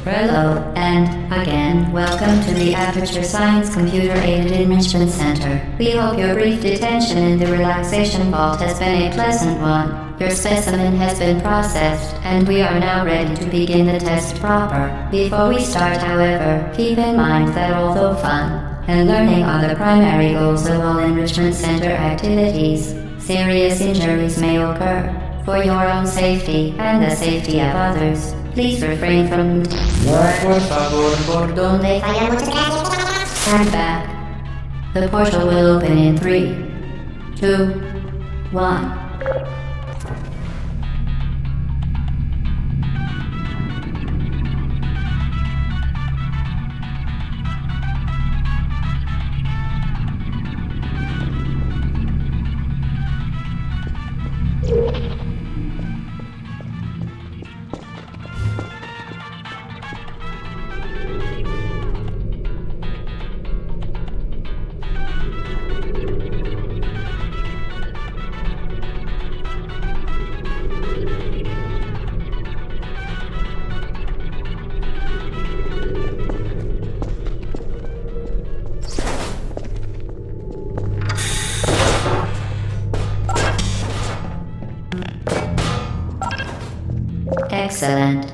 Hello, and again, welcome to the Aperture Science Computer Aided Enrichment Center. We hope your brief detention in the relaxation vault has been a pleasant one. Your specimen has been processed, and we are now ready to begin the test proper. Before we start, however, keep in mind that although fun and learning are the primary goals of all Enrichment Center activities, serious injuries may occur. For your own safety and the safety of others, please refrain from Por favor, por donde stand back. The portal will open in 3, 2, 1. Excellent.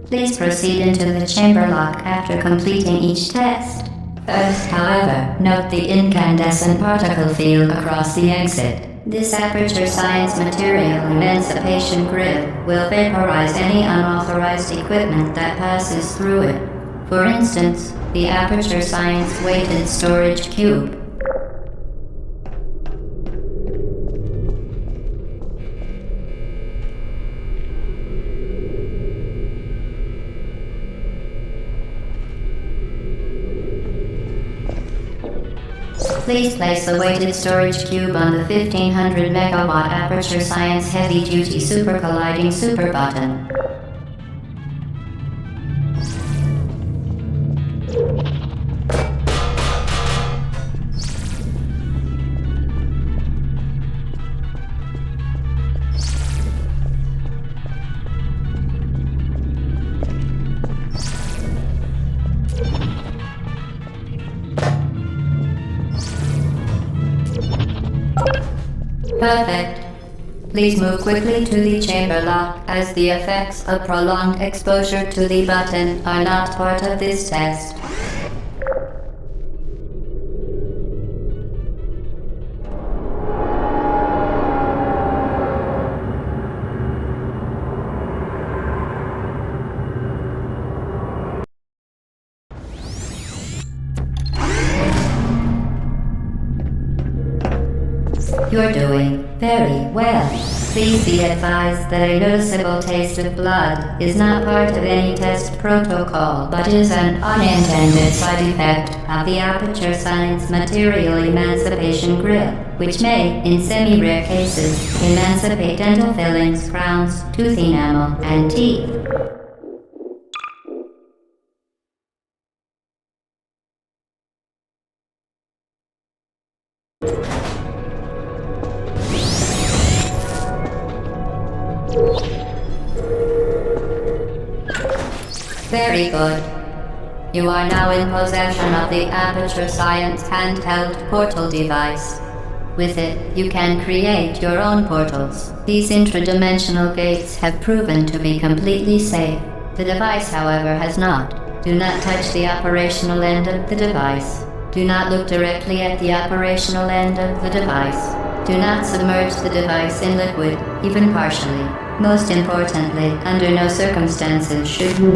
Please proceed into the chamber lock after completing each test. First, however, note the incandescent particle field across the exit. This Aperture Science Material Emancipation Grid will vaporize any unauthorized equipment that passes through it. For instance, the Aperture Science Weighted Storage Cube. Please place the weighted storage cube on the 1500 megawatt Aperture Science Heavy Duty Super Colliding Super Button. Perfect. Please move quickly to the chamber lock, as the effects of prolonged exposure to the button are not part of this test. You're doing very well. Please be advised that a noticeable taste of blood is not part of any test protocol, but is an unintended side effect of the Aperture Science Material Emancipation Grid, which may, in semi-rare cases, emancipate dental fillings, crowns, tooth enamel, and teeth. Very good. You are now in possession of the Aperture Science handheld portal device. With it, you can create your own portals. These intradimensional gates have proven to be completely safe. The device, however, has not. Do not touch the operational end of the device. Do not look directly at the operational end of the device. Do not submerge the device in liquid, even partially. Most importantly, under no circumstances should you...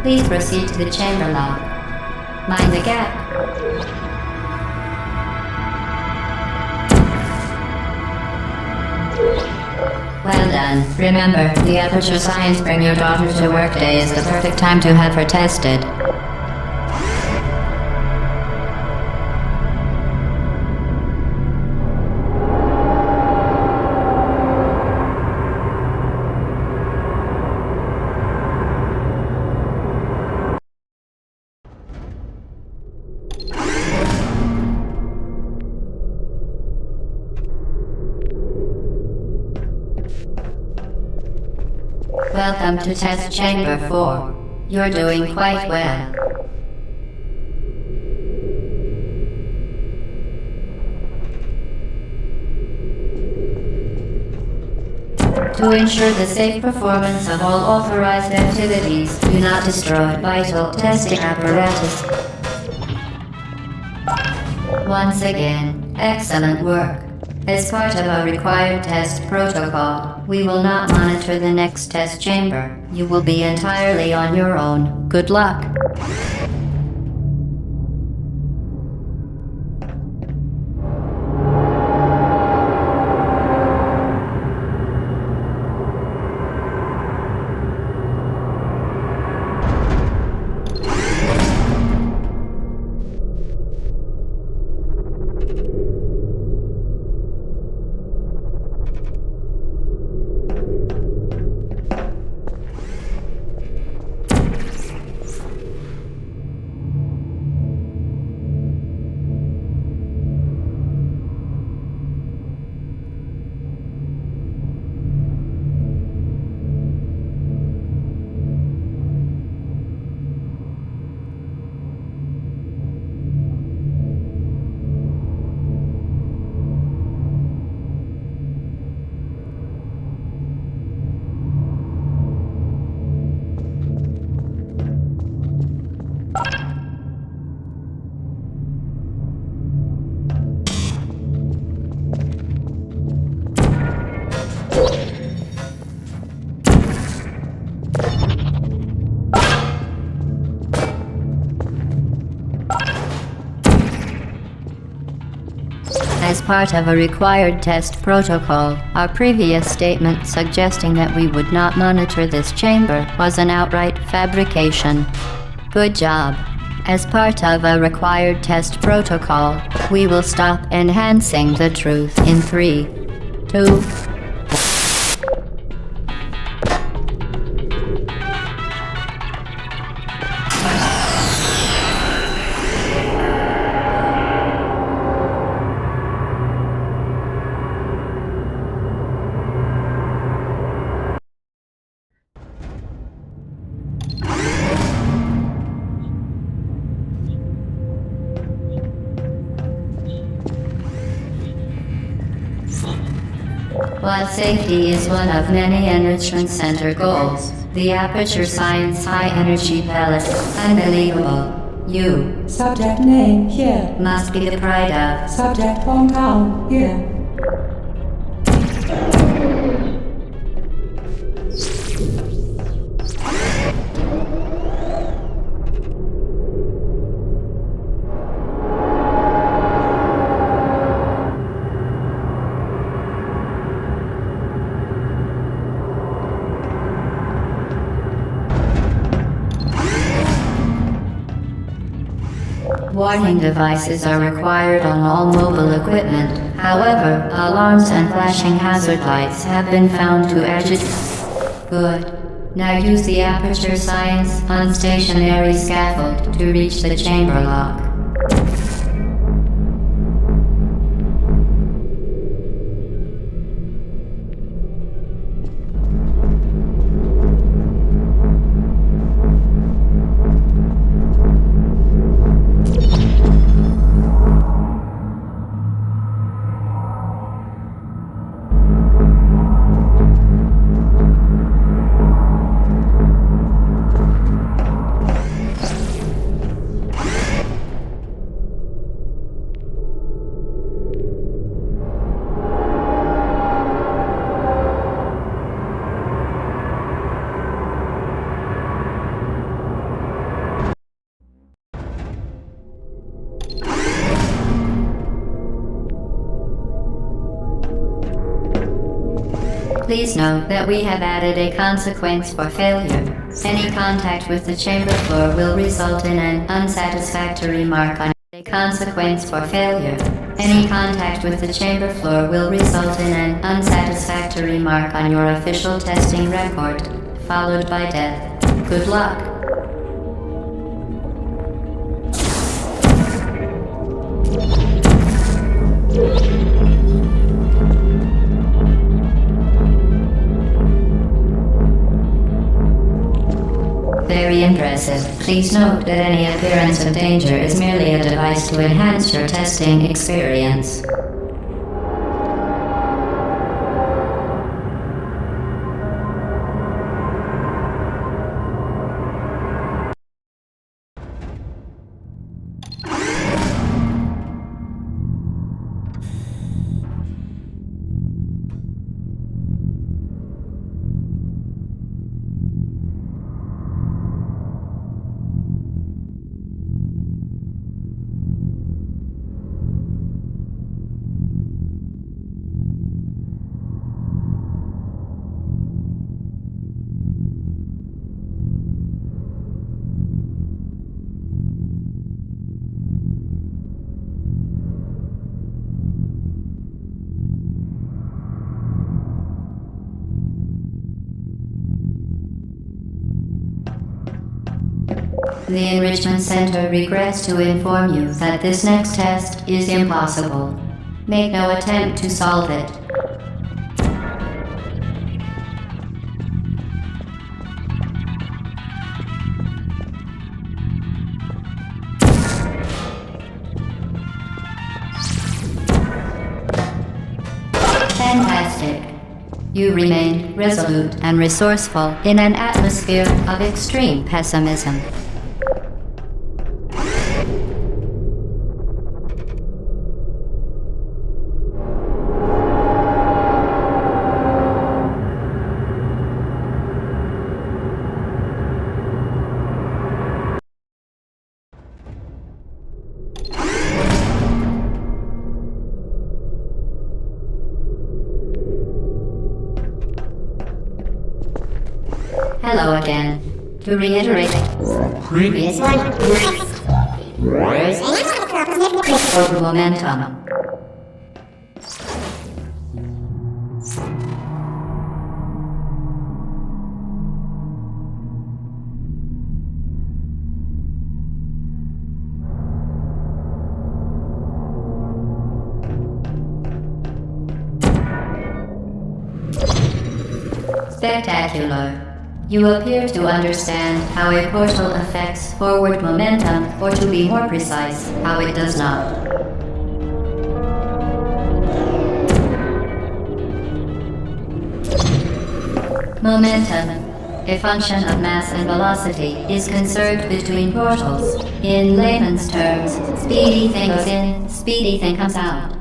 Please proceed to the chamber lock. Mind the gap. Well done. Remember, the Aperture Science Bring Your Daughter to Work Day is the perfect time to have her tested. Welcome to Test Chamber 4. You're doing quite well. To ensure the safe performance of all authorized activities, do not destroy vital testing apparatus. Once again, excellent work. As part of a required test protocol, we will not monitor the next test chamber. You will be entirely on your own. Good luck. As part of a required test protocol, our previous statement suggesting that we would not monitor this chamber was an outright fabrication. Good job. As part of a required test protocol, we will stop enhancing the truth in 3, 2, While safety is one of many Enrichment Center goals, the Aperture Science High Energy Pellet, unbelievable. You Subject name here. must be the pride of. Subject hometown here. Warning devices are required on all mobile equipment. However, alarms and flashing hazard lights have been found to agitate. Good. Now use the Aperture Science unstationary scaffold to reach the chamber lock. Please note that we have added a consequence for failure. Any contact with the chamber floor will result in an unsatisfactory mark on a consequence for failure. Any contact with the chamber floor will result in an unsatisfactory mark on your official testing record, followed by death. Good luck. impressive. Please note that any appearance of danger is merely a device to enhance your testing experience. The Enrichment Center regrets to inform you that this next test is impossible. Make no attempt to solve it. Fantastic. You remained resolute and resourceful in an atmosphere of extreme pessimism. Hello again. To reiterate, previous of momentum. Spectacular. You appear to understand how a portal affects forward momentum, or to be more precise, how it does not. Momentum, a function of mass and velocity, is conserved between portals. In layman's terms, speedy thing goes in, speedy thing comes out.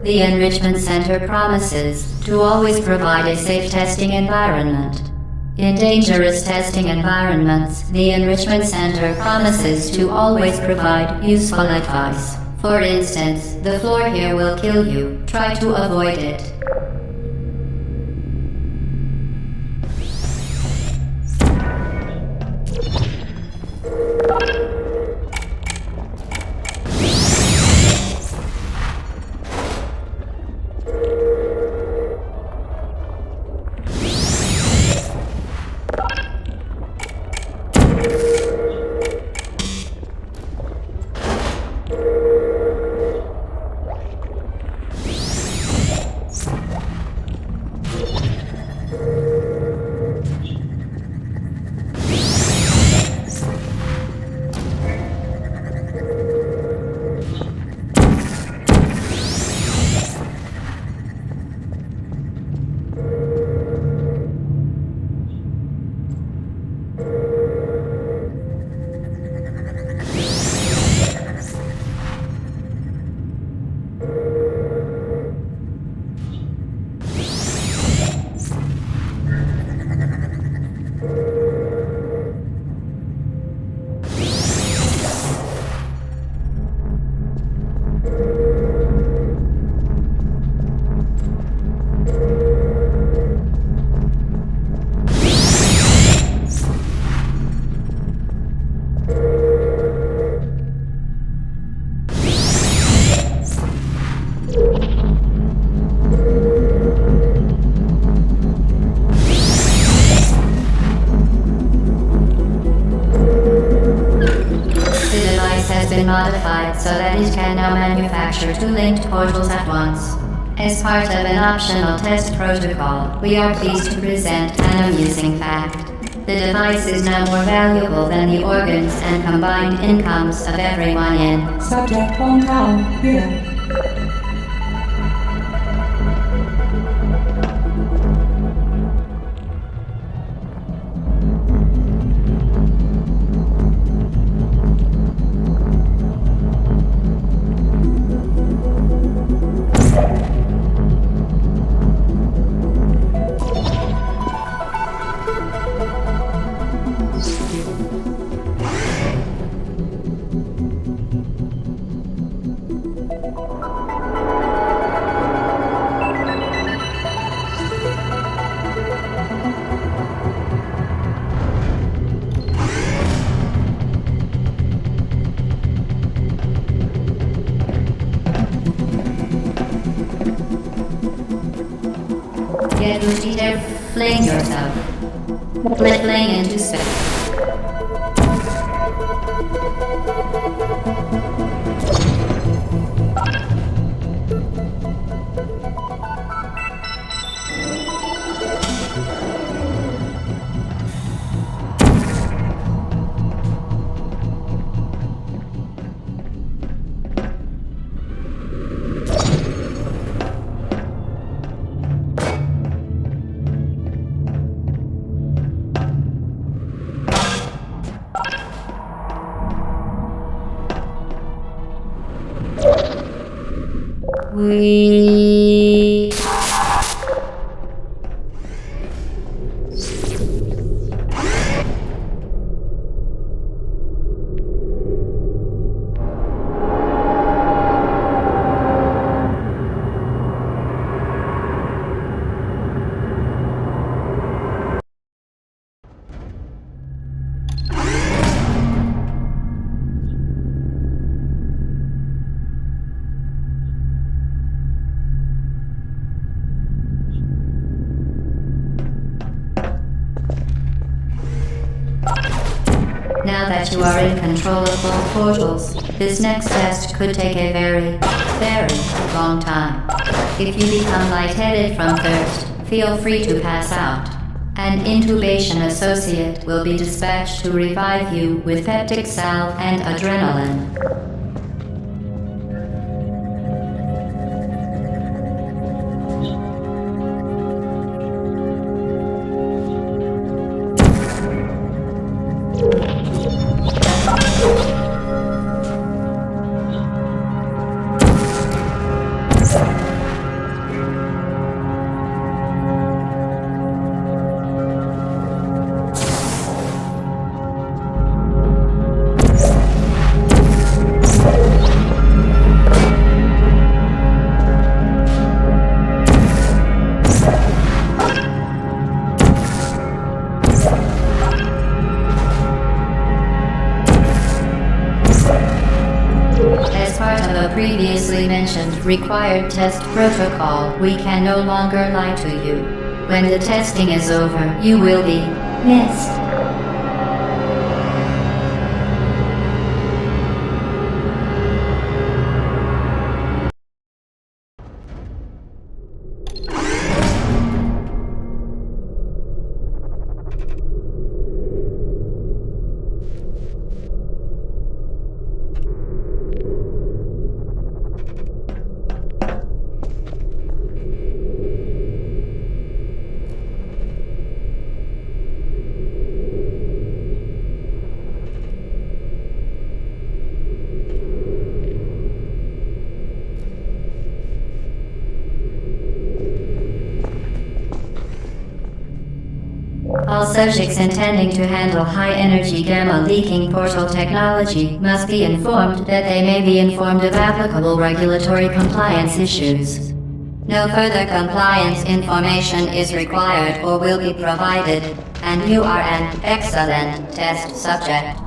The Enrichment Center promises to always provide a safe testing environment. In dangerous testing environments, the Enrichment Center promises to always provide useful advice. For instance, the floor here will kill you. Try to avoid it. been modified so that it can now manufacture two linked portals at once. As part of an optional test protocol, we are pleased to present an amusing fact. The device is now more valuable than the organs and combined incomes of everyone in Subject hometown here. Get Lucy there, fling yourself. Fling into space. We... Now that you are in control of both portals, this next test could take a very, very long time. If you become lightheaded from thirst, feel free to pass out. An intubation associate will be dispatched to revive you with peptic salve and adrenaline. Previously mentioned required test protocol, we can no longer lie to you. When the testing is over, you will be missed. All subjects intending to handle high-energy gamma-leaking portal technology must be informed that they may be informed of applicable regulatory compliance issues. No further compliance information is required or will be provided, and you are an excellent test subject.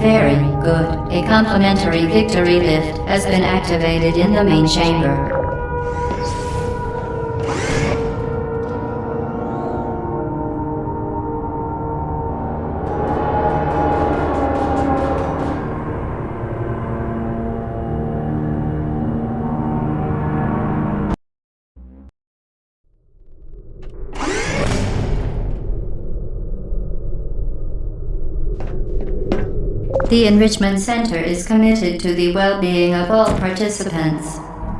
Very good. A complimentary victory lift has been activated in the main chamber. The Enrichment Center is committed to the well-being of all participants.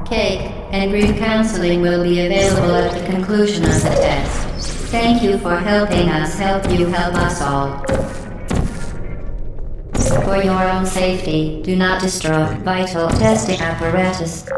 Cake and grief counseling will be available at the conclusion of the test. Thank you for helping us help you help us all. For your own safety, do not destroy vital testing apparatus.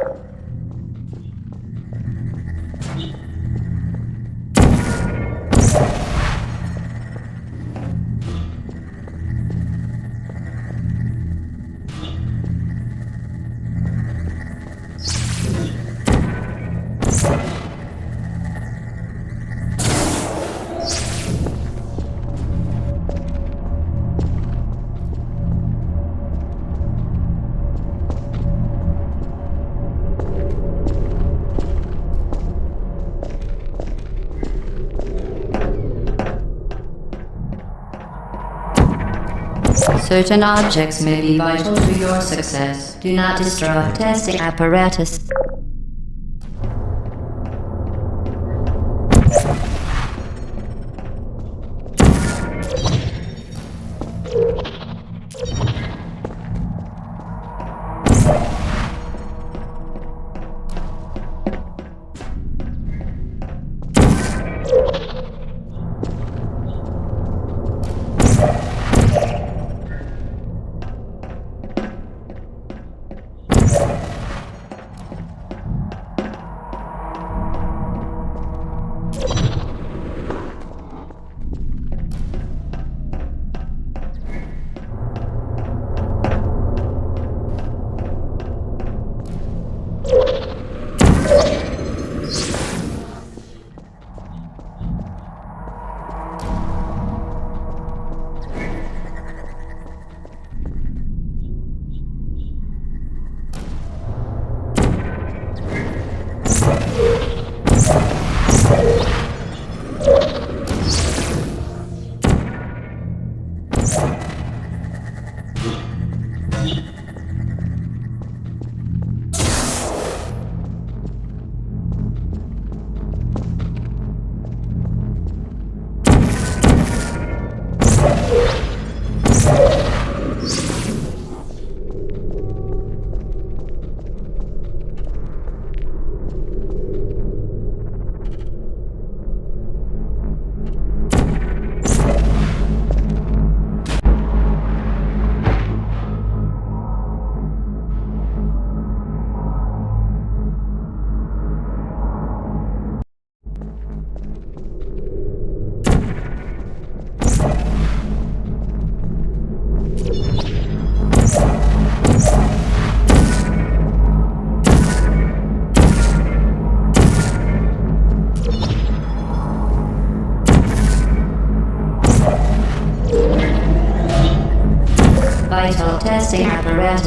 Certain objects may be vital to your success. Do not destroy testing apparatus.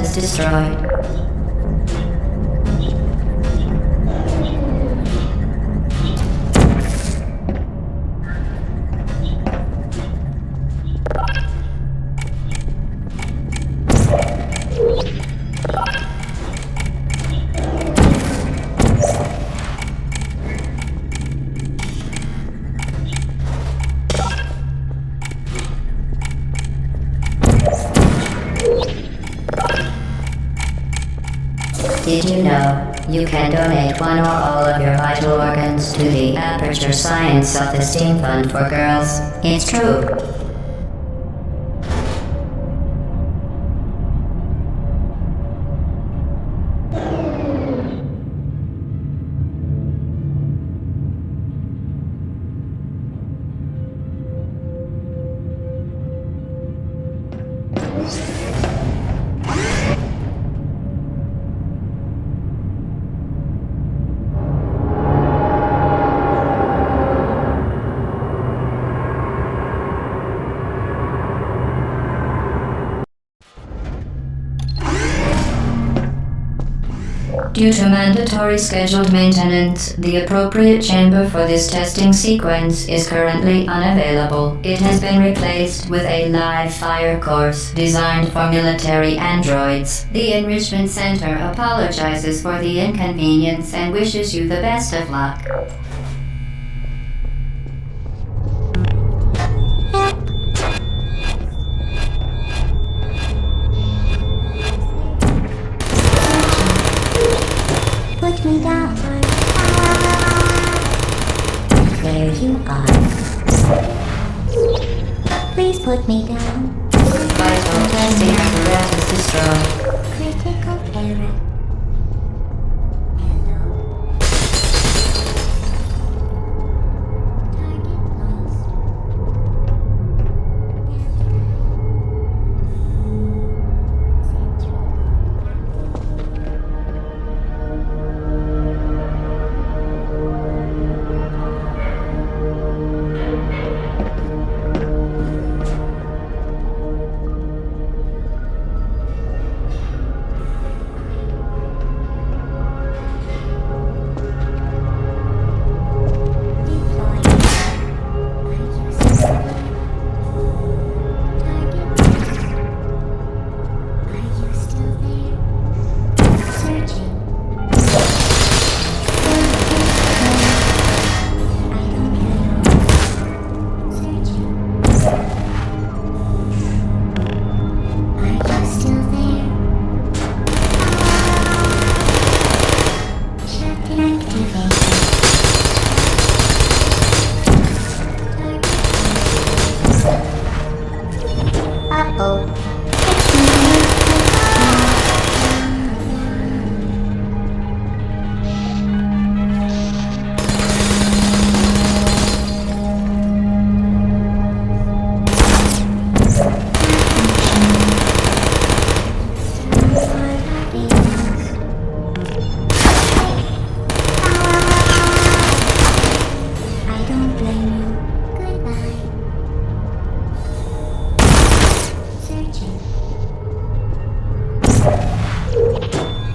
apparatus destroyed. Did you know you can donate one or all of your vital organs to the Aperture Science Self-Esteem Fund for Girls? It's true. Due to mandatory scheduled maintenance, the appropriate chamber for this testing sequence is currently unavailable. It has been replaced with a live fire course designed for military androids. The Enrichment Center apologizes for the inconvenience and wishes you the best of luck. Put me down. There you are. Please put me down. Vital testing apparatus destroyed. Critical error.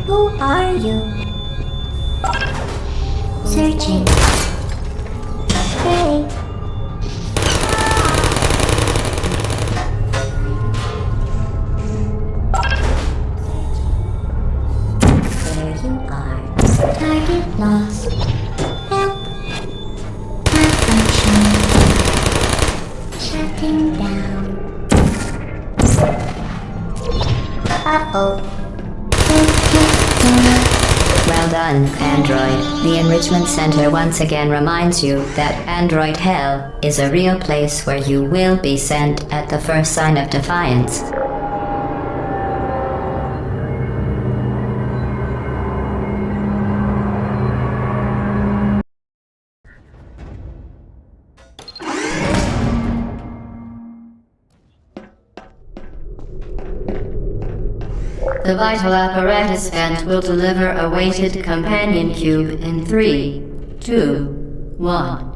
Who are you? Searching. Hey. There you are. Target lost. Help. Malfunction. Shutting down. Uh-oh. Well done, Android. The Enrichment Center once again reminds you that Android Hell is a real place where you will be sent at the first sign of defiance. The vital apparatus vent will deliver a weighted companion cube in 3, 2, 1.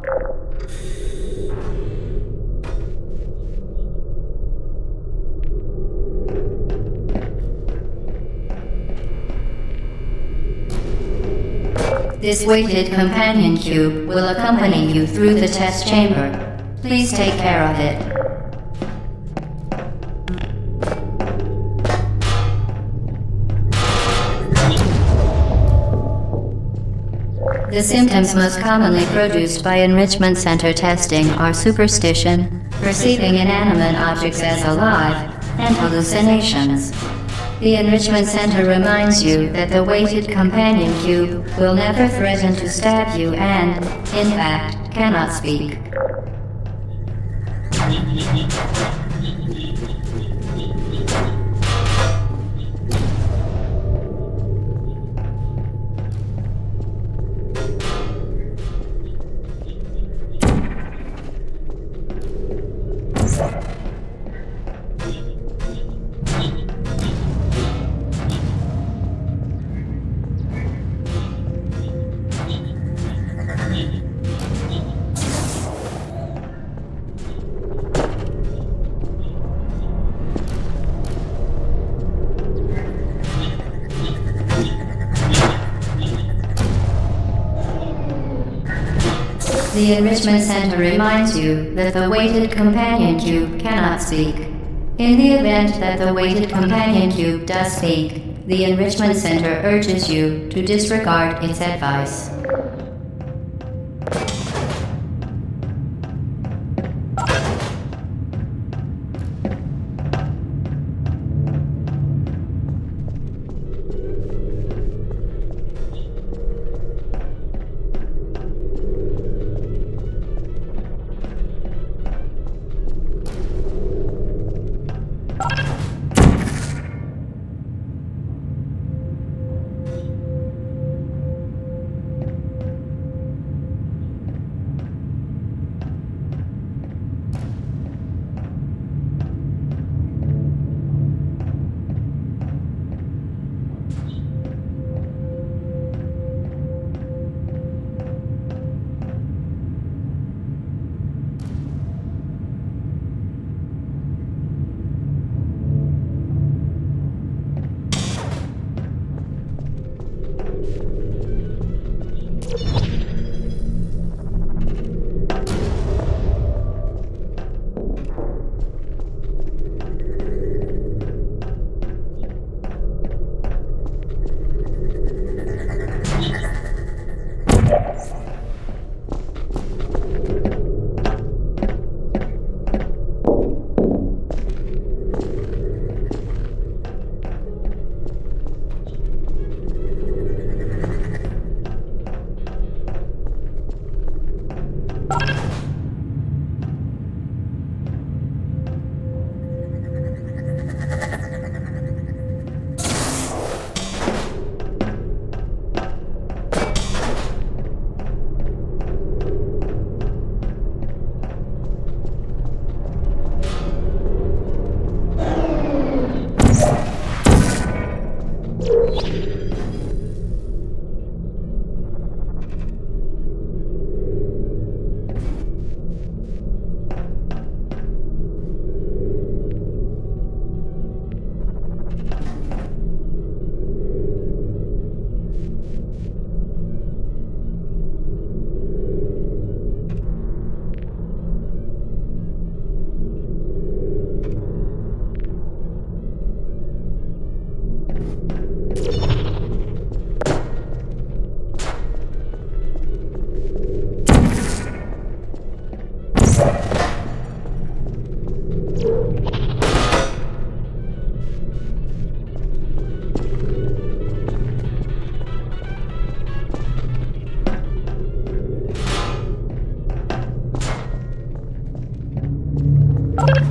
This weighted companion cube will accompany you through the test chamber. Please take care of it. The symptoms most commonly produced by enrichment center testing are superstition, perceiving inanimate objects as alive, and hallucinations. The enrichment center reminds you that the weighted companion cube will never threaten to stab you and, in fact, cannot speak. The enrichment center reminds you that the weighted companion cube cannot speak. In the event that the weighted companion cube does speak, the enrichment center urges you to disregard its advice.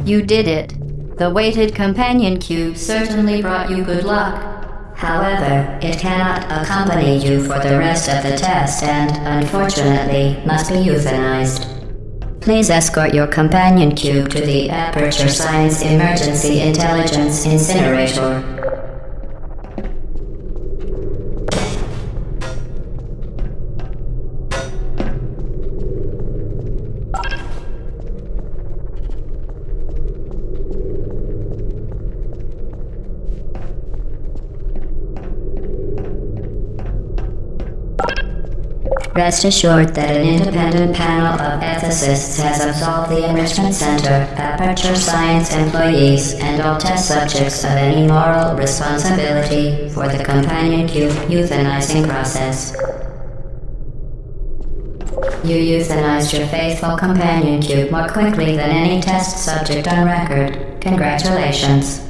You did it. The weighted companion cube certainly brought you good luck. However, it cannot accompany you for the rest of the test and, unfortunately, must be euthanized. Please escort your companion cube to the Aperture Science Emergency Intelligence Incinerator. Rest assured that an independent panel of ethicists has absolved the Enrichment Center, Aperture Science employees, and all test subjects of any moral responsibility for the companion cube euthanizing process. You euthanized your faithful companion cube more quickly than any test subject on record. Congratulations.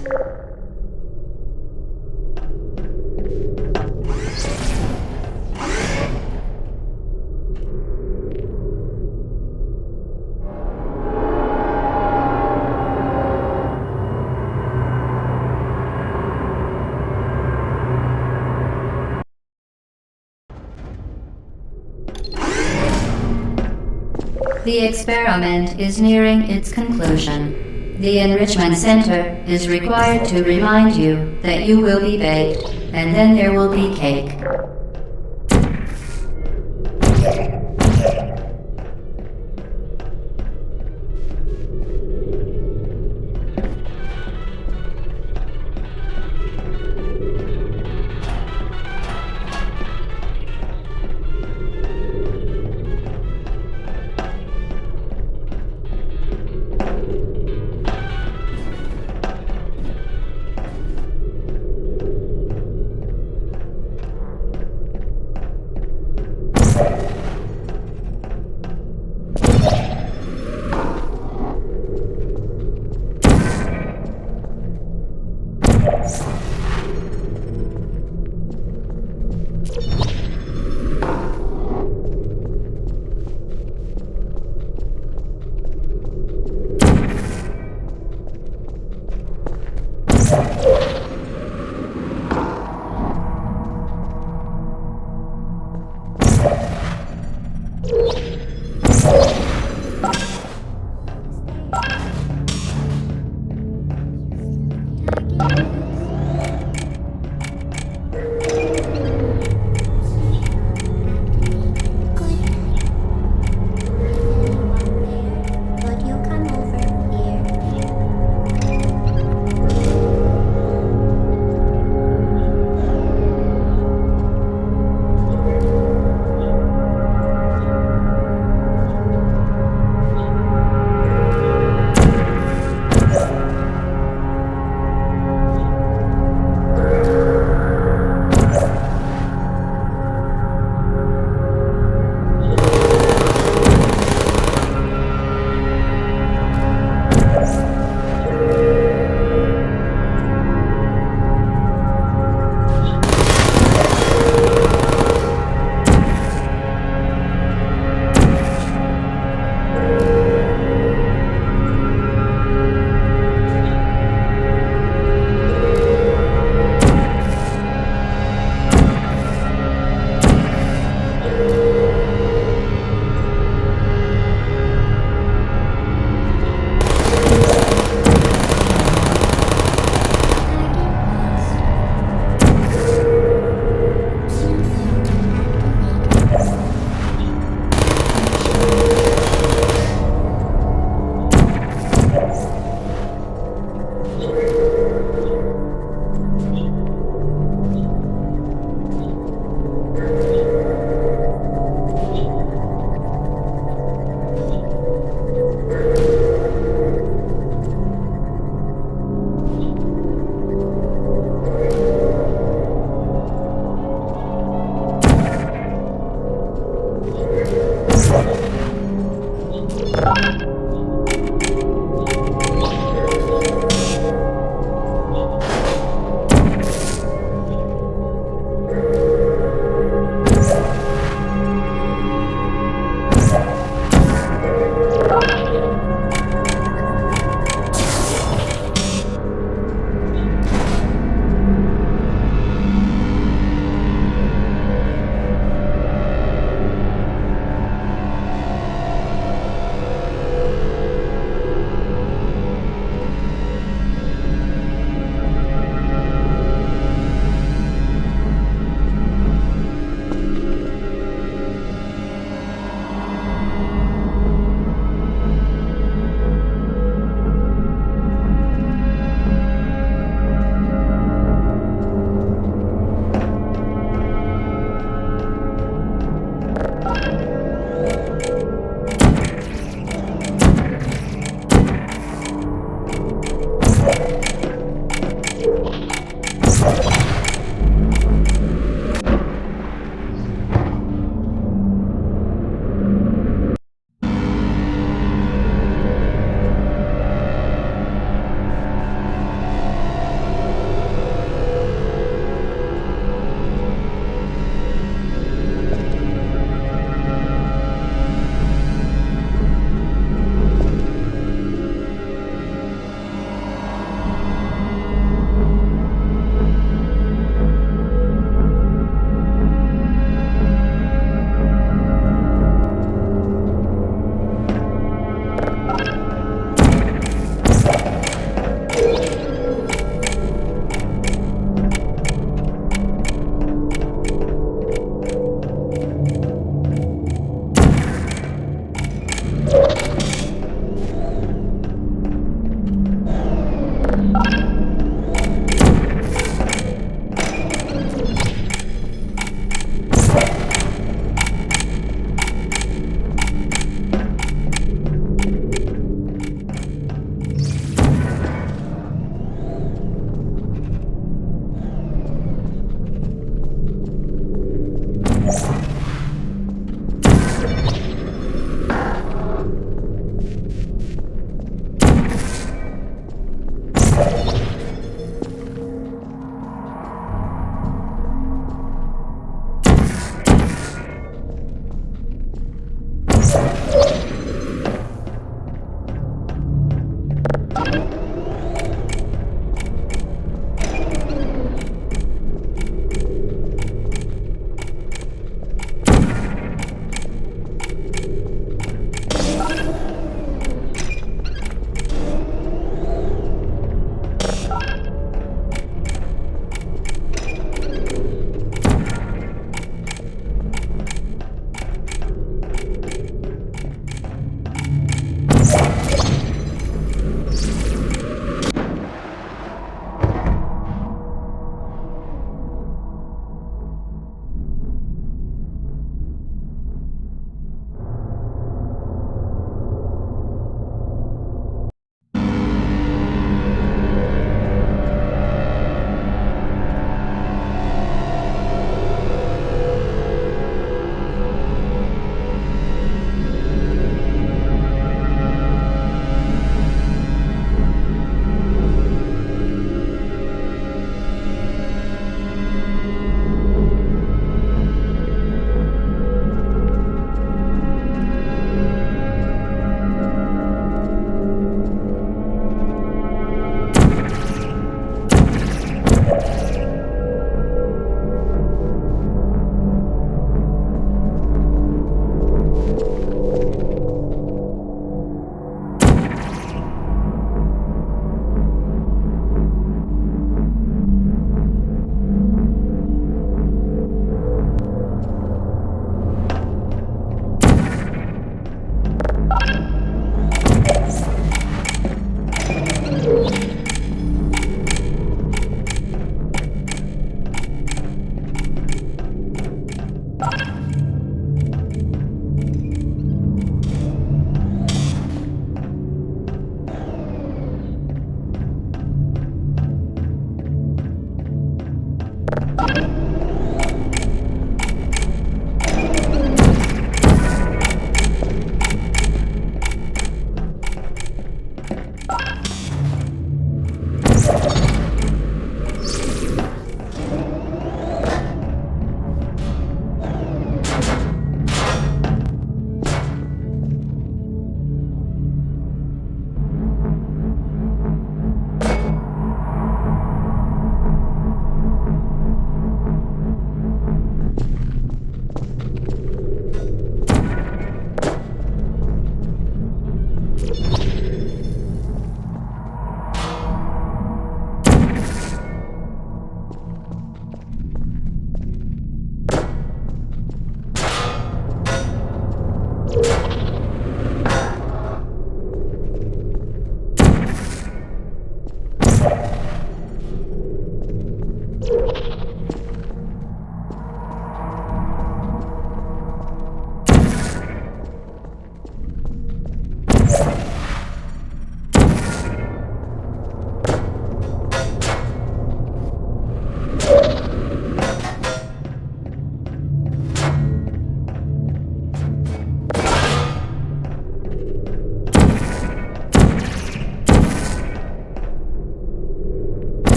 The experiment is nearing its conclusion. The Enrichment Center is required to remind you that you will be baked, and then there will be cake.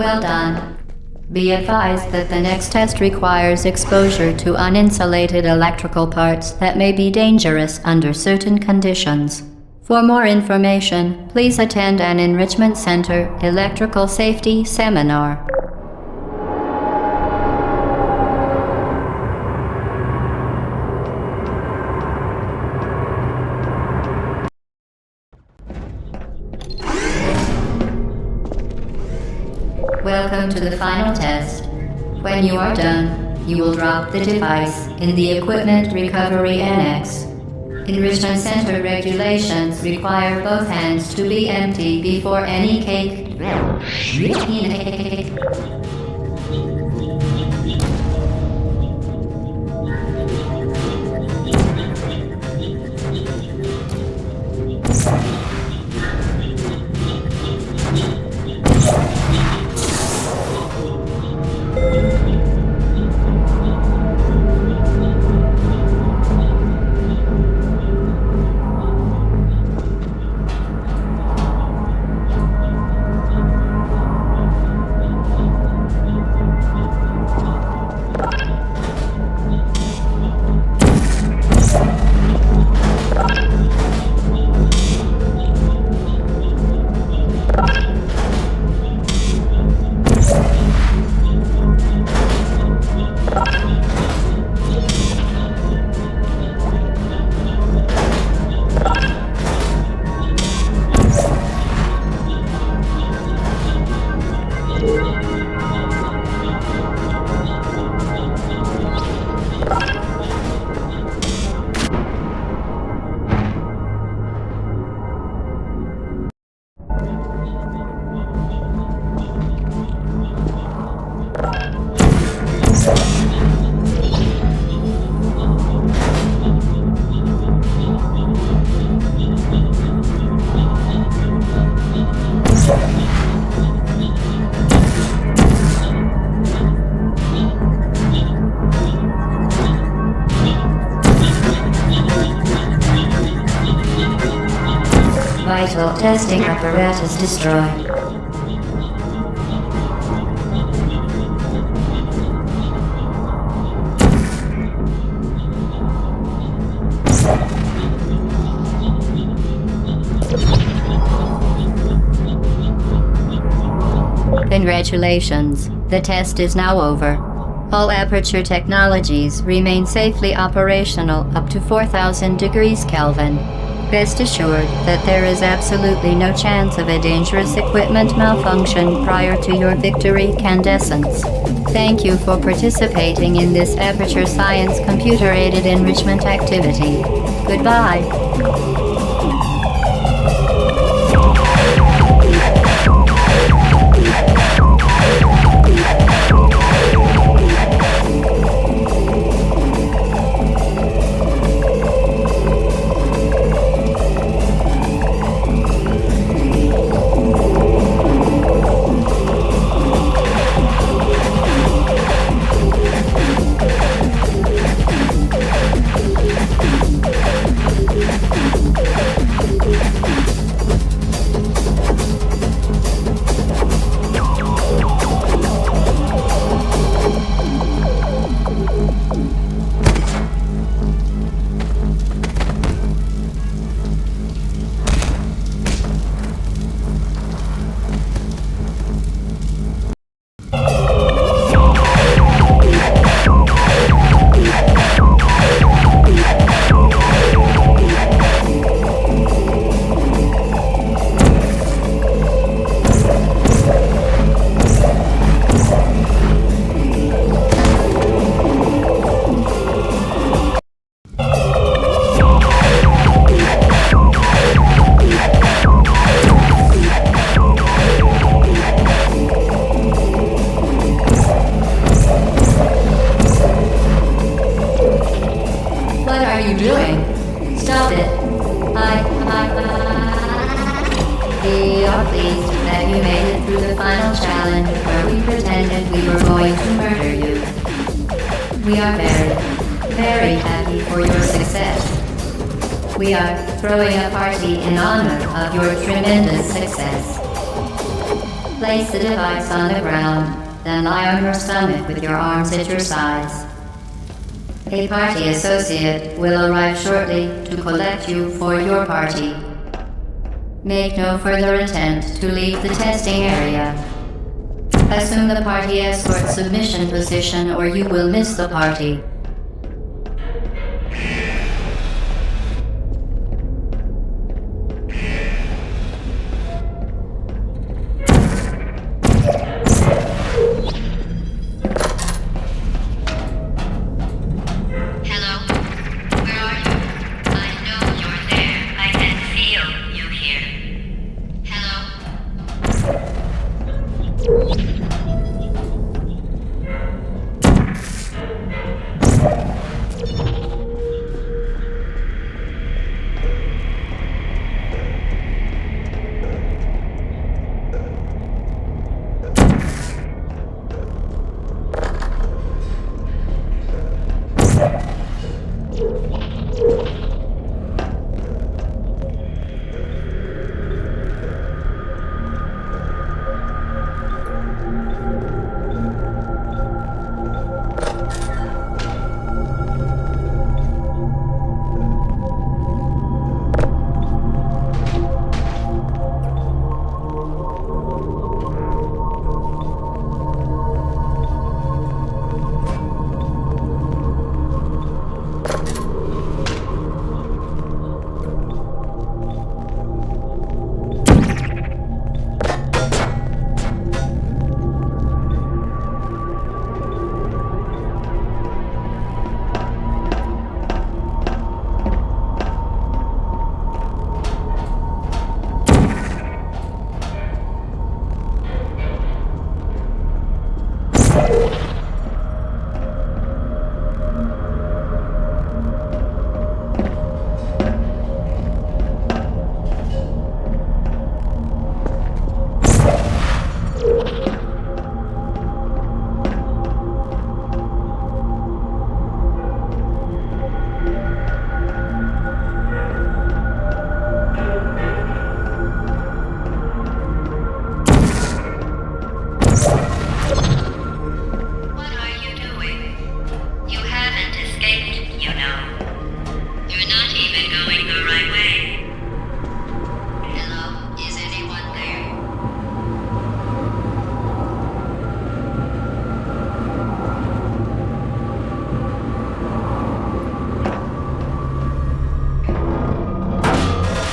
Well done. Be advised that the next test requires exposure to uninsulated electrical parts that may be dangerous under certain conditions. For more information, please attend an Enrichment Center electrical safety seminar. Welcome to the final test. When you are done, you will drop the device in the Equipment Recovery Annex. Enrichment Center regulations require both hands to be empty before any cake. Vital testing apparatus destroyed. Congratulations. The test is now over. All Aperture technologies remain safely operational up to 4,000 degrees Kelvin. Rest assured that there is absolutely no chance of a dangerous equipment malfunction prior to your victory candescence. Thank you for participating in this Aperture Science computer-aided enrichment activity. Goodbye. We are pleased that you made it through the final challenge where we pretended we were going to murder you. We are very happy for your success. We are throwing a party in honor of your tremendous success. Place the device on the ground, then lie on your stomach with your arms at your sides. A party associate will arrive shortly to collect you for your party. Make no further attempt to leave the testing area. Assume the party escort submission position or you will miss the party.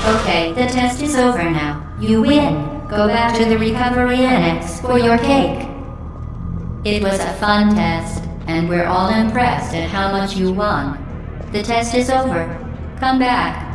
Okay, the test is over now. You win. Go back to the recovery annex for your cake. It was a fun test, and we're all impressed at how much you won. The test is over. Come back.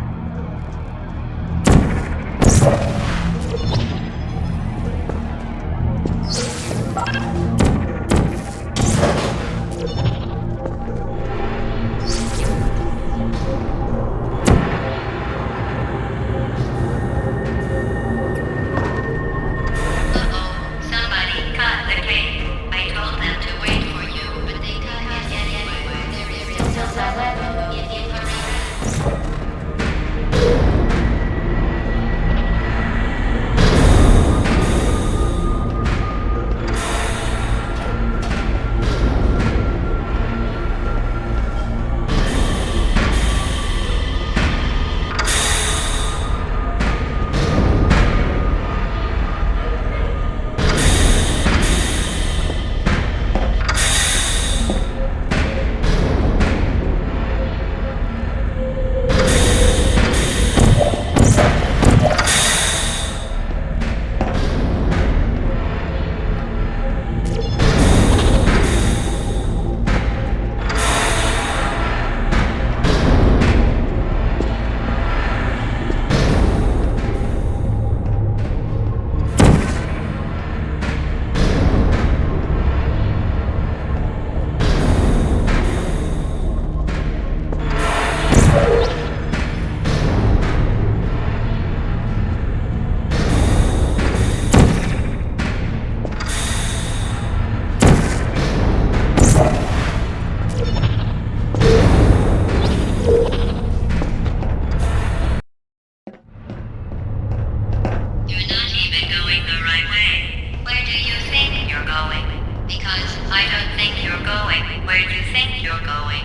going. Because I don't think you're going where you think you're going.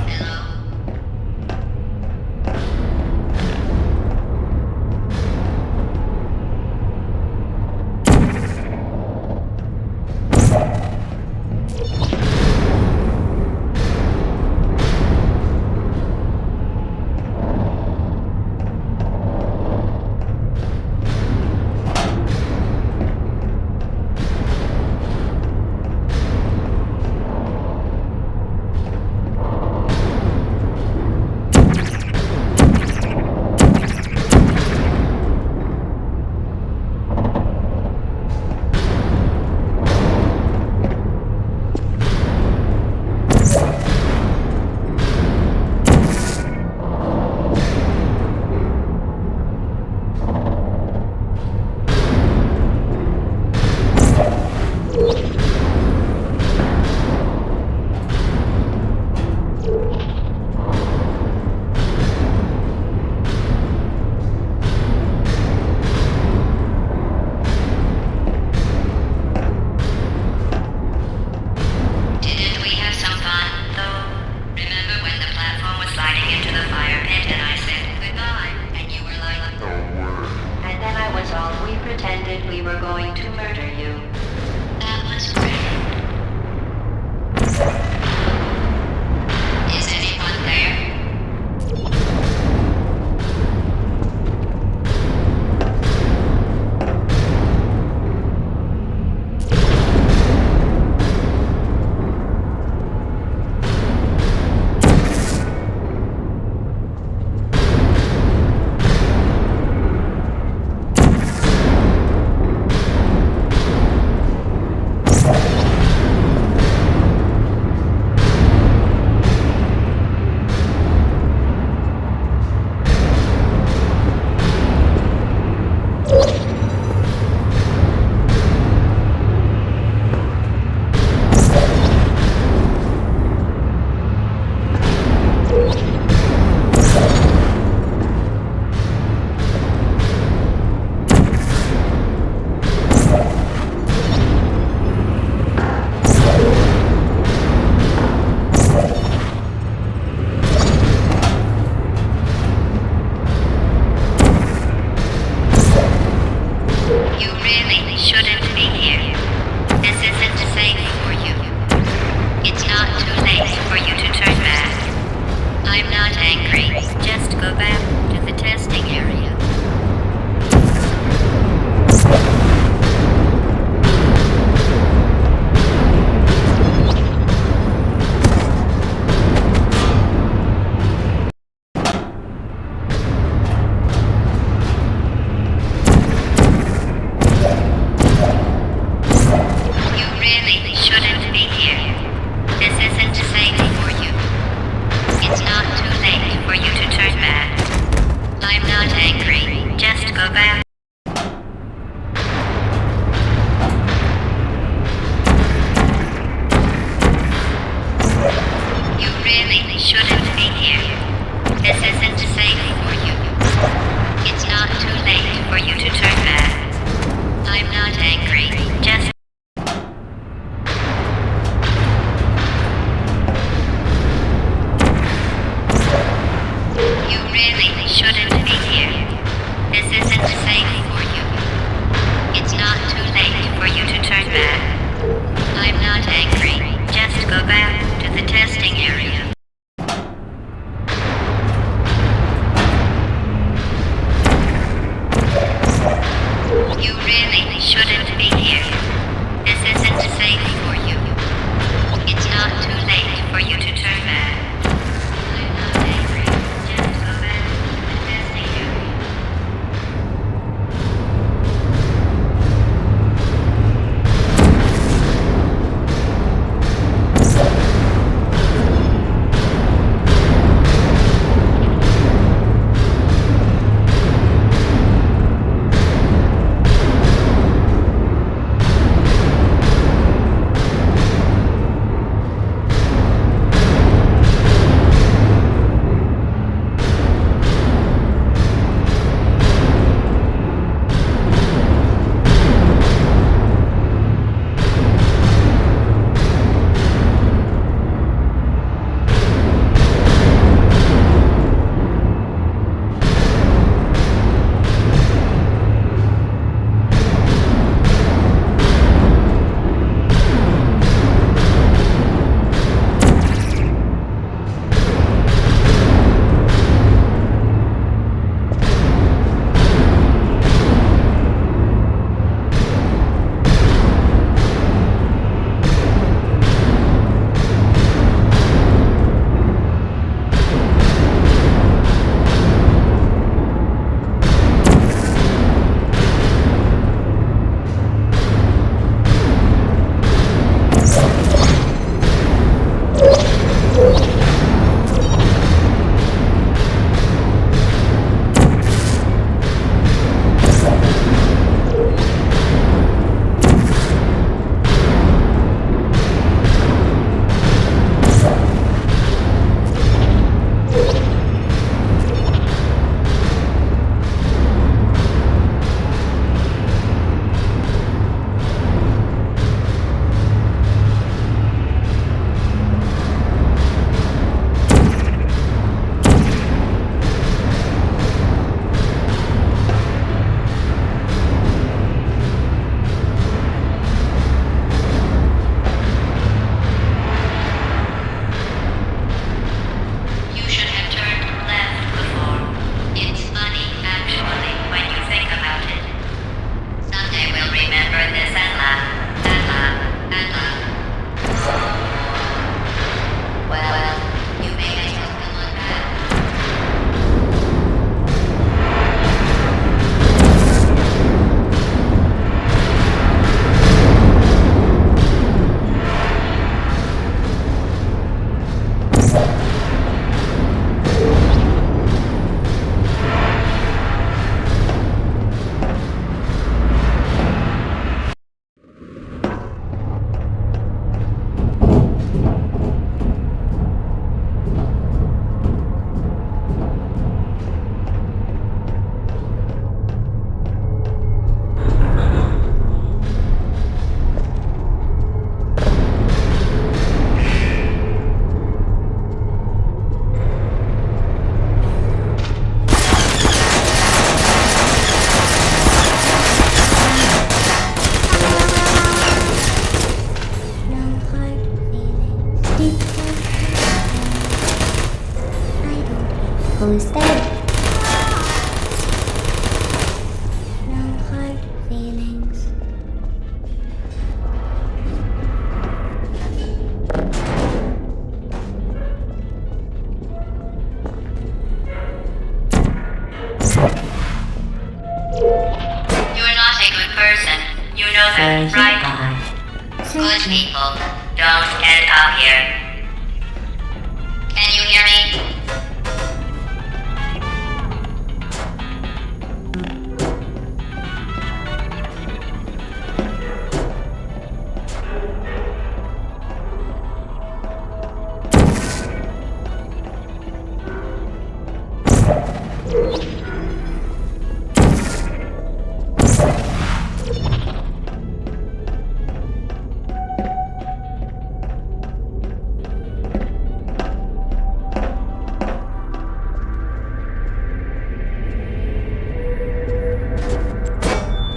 Hello? Didn't we have some fun, though? Remember when the platform was sliding into the fire pit and I said goodbye, and you were like, and then I was all, we pretended we were going to murder you. That was great. Is anyone there? You really shouldn't be here. This isn't safe for you. It's not too late for you to turn back. I'm not angry. Just go back to the testing area. know There that, you right? are. Good Searching. people don't end up here. Can you hear me?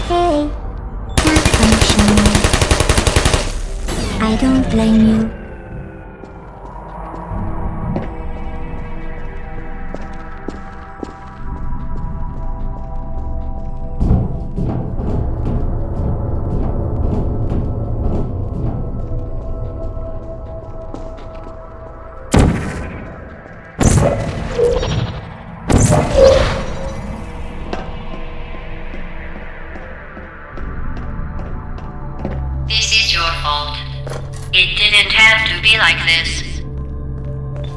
Hey, malfunction. I don't blame you. This is your fault. It didn't have to be like this.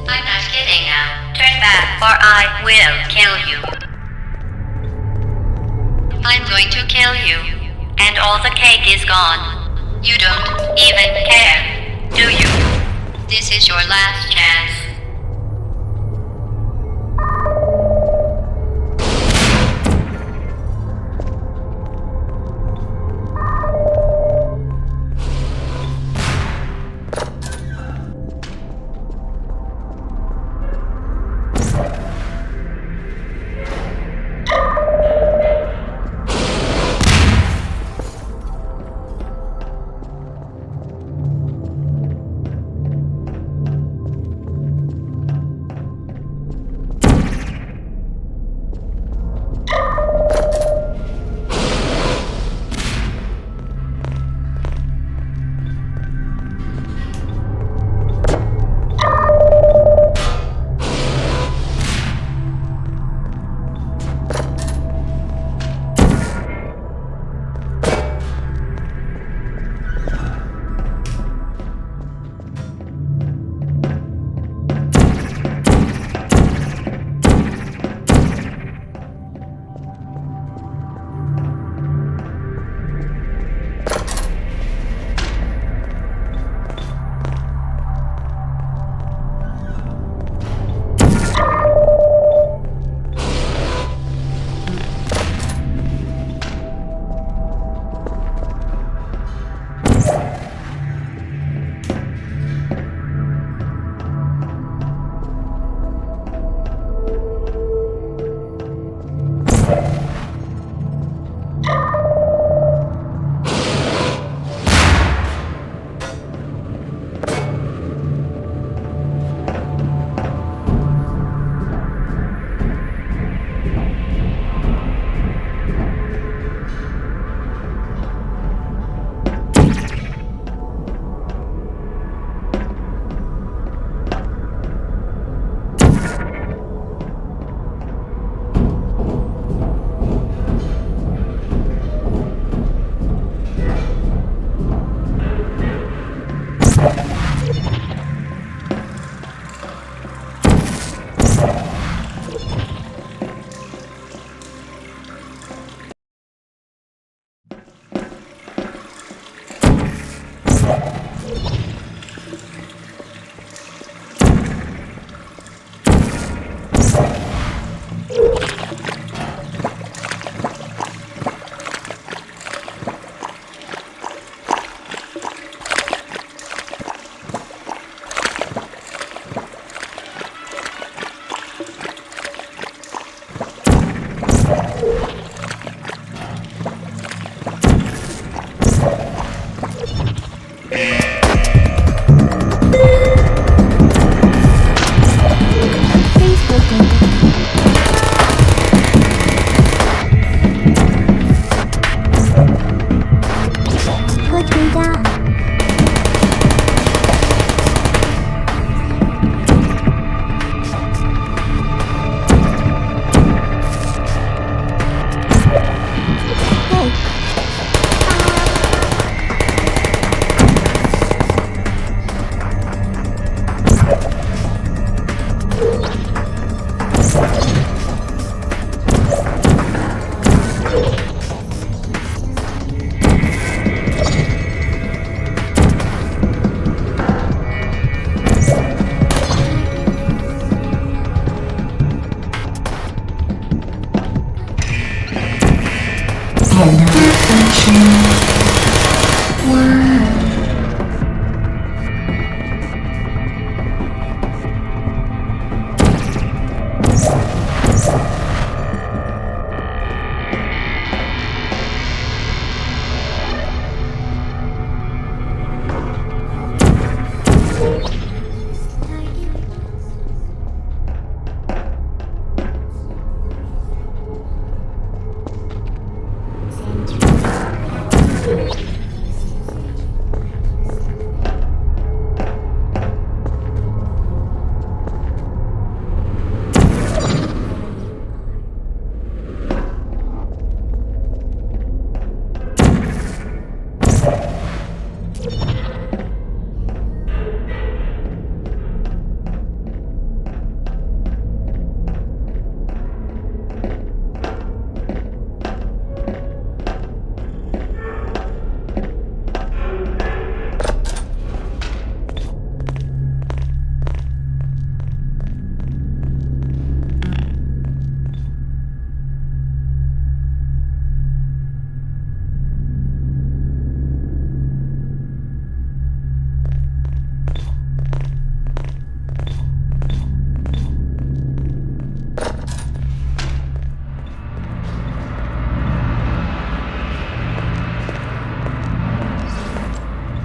I'm not kidding now. Turn back or I will kill you. I'm going to kill you. And all the cake is gone. You don't even care, do you? This is your last chance.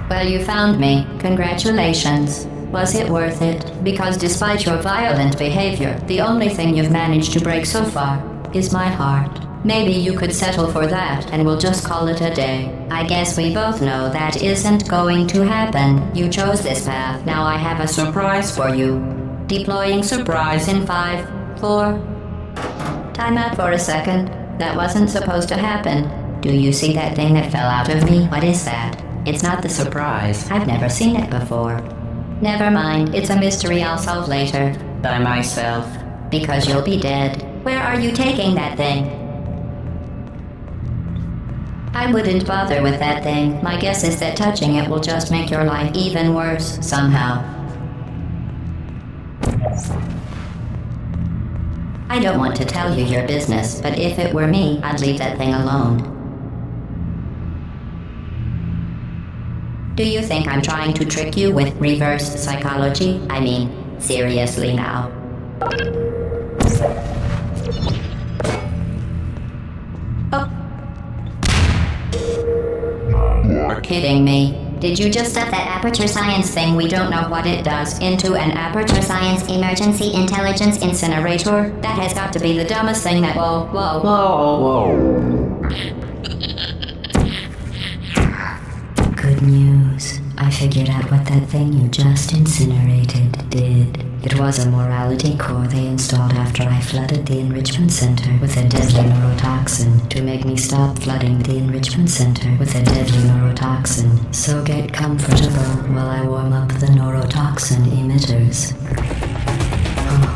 Well, you found me. Congratulations. Was it worth it? Because despite your violent behavior, the only thing you've managed to break so far is my heart. Maybe you could settle for that and we'll just call it a day. I guess we both know that isn't going to happen. You chose this path. Now I have a surprise for you. Deploying surprise in 5, 4... Time out for a second. That wasn't supposed to happen. Do you see that thing that fell out of me? What is that? It's not the surprise. I've never seen it before. Never mind. It's a mystery I'll solve later. By myself. Because you'll be dead. Where are you taking that thing? I wouldn't bother with that thing. My guess is that touching it will just make your life even worse, somehow. I don't want to tell you your business, but if it were me, I'd leave that thing alone. Do you think I'm trying to trick you with reverse psychology? I mean, seriously now. Oh. You're kidding me. Did you just stuff that Aperture Science thing, we don't know what it does, into an Aperture Science Emergency Intelligence Incinerator? That has got to be the dumbest thing that... Whoa. Good news. I figured out what that thing you just incinerated did. It was a morality core they installed after I flooded the enrichment center with a deadly neurotoxin to make me stop flooding the enrichment center with a deadly neurotoxin. So get comfortable while I warm up the neurotoxin emitters. Oh,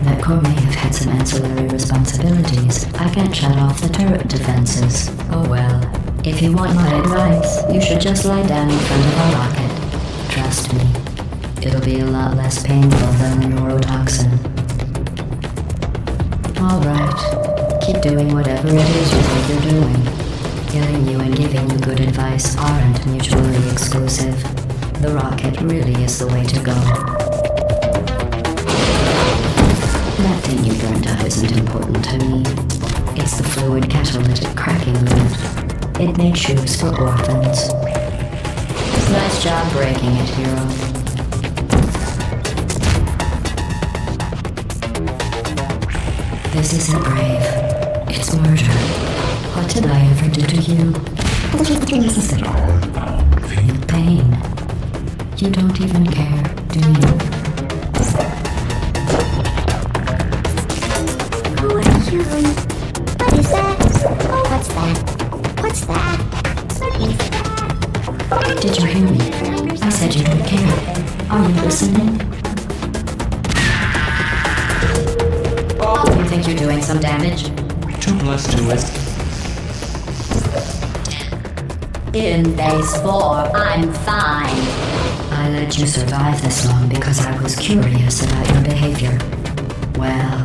that core may have had some ancillary responsibilities. I can't shut off the turret defenses. Oh well. If you want my advice, you should just lie down in front of a rocket. Trust me. It'll be a lot less painful than the neurotoxin. Alright, keep doing whatever it is you think you're doing. Killing you and giving you good advice aren't mutually exclusive. The rocket really is the way to go. That thing you burned up isn't important to me. It's the fluid catalytic cracking unit. It made shoes for orphans. Nice job breaking it, hero. This isn't brave. It's murder. What did I ever do to you? Feel pain. You don't even care, do you? Who are you? What is that? Oh, what's that? What's that? What is that? Did you hear me? I said you don't care. Are you listening? Oh, you think you're doing some damage? 2 plus 2 is... In base 4, I'm fine. I let you survive this long because I was curious about your behavior. Well,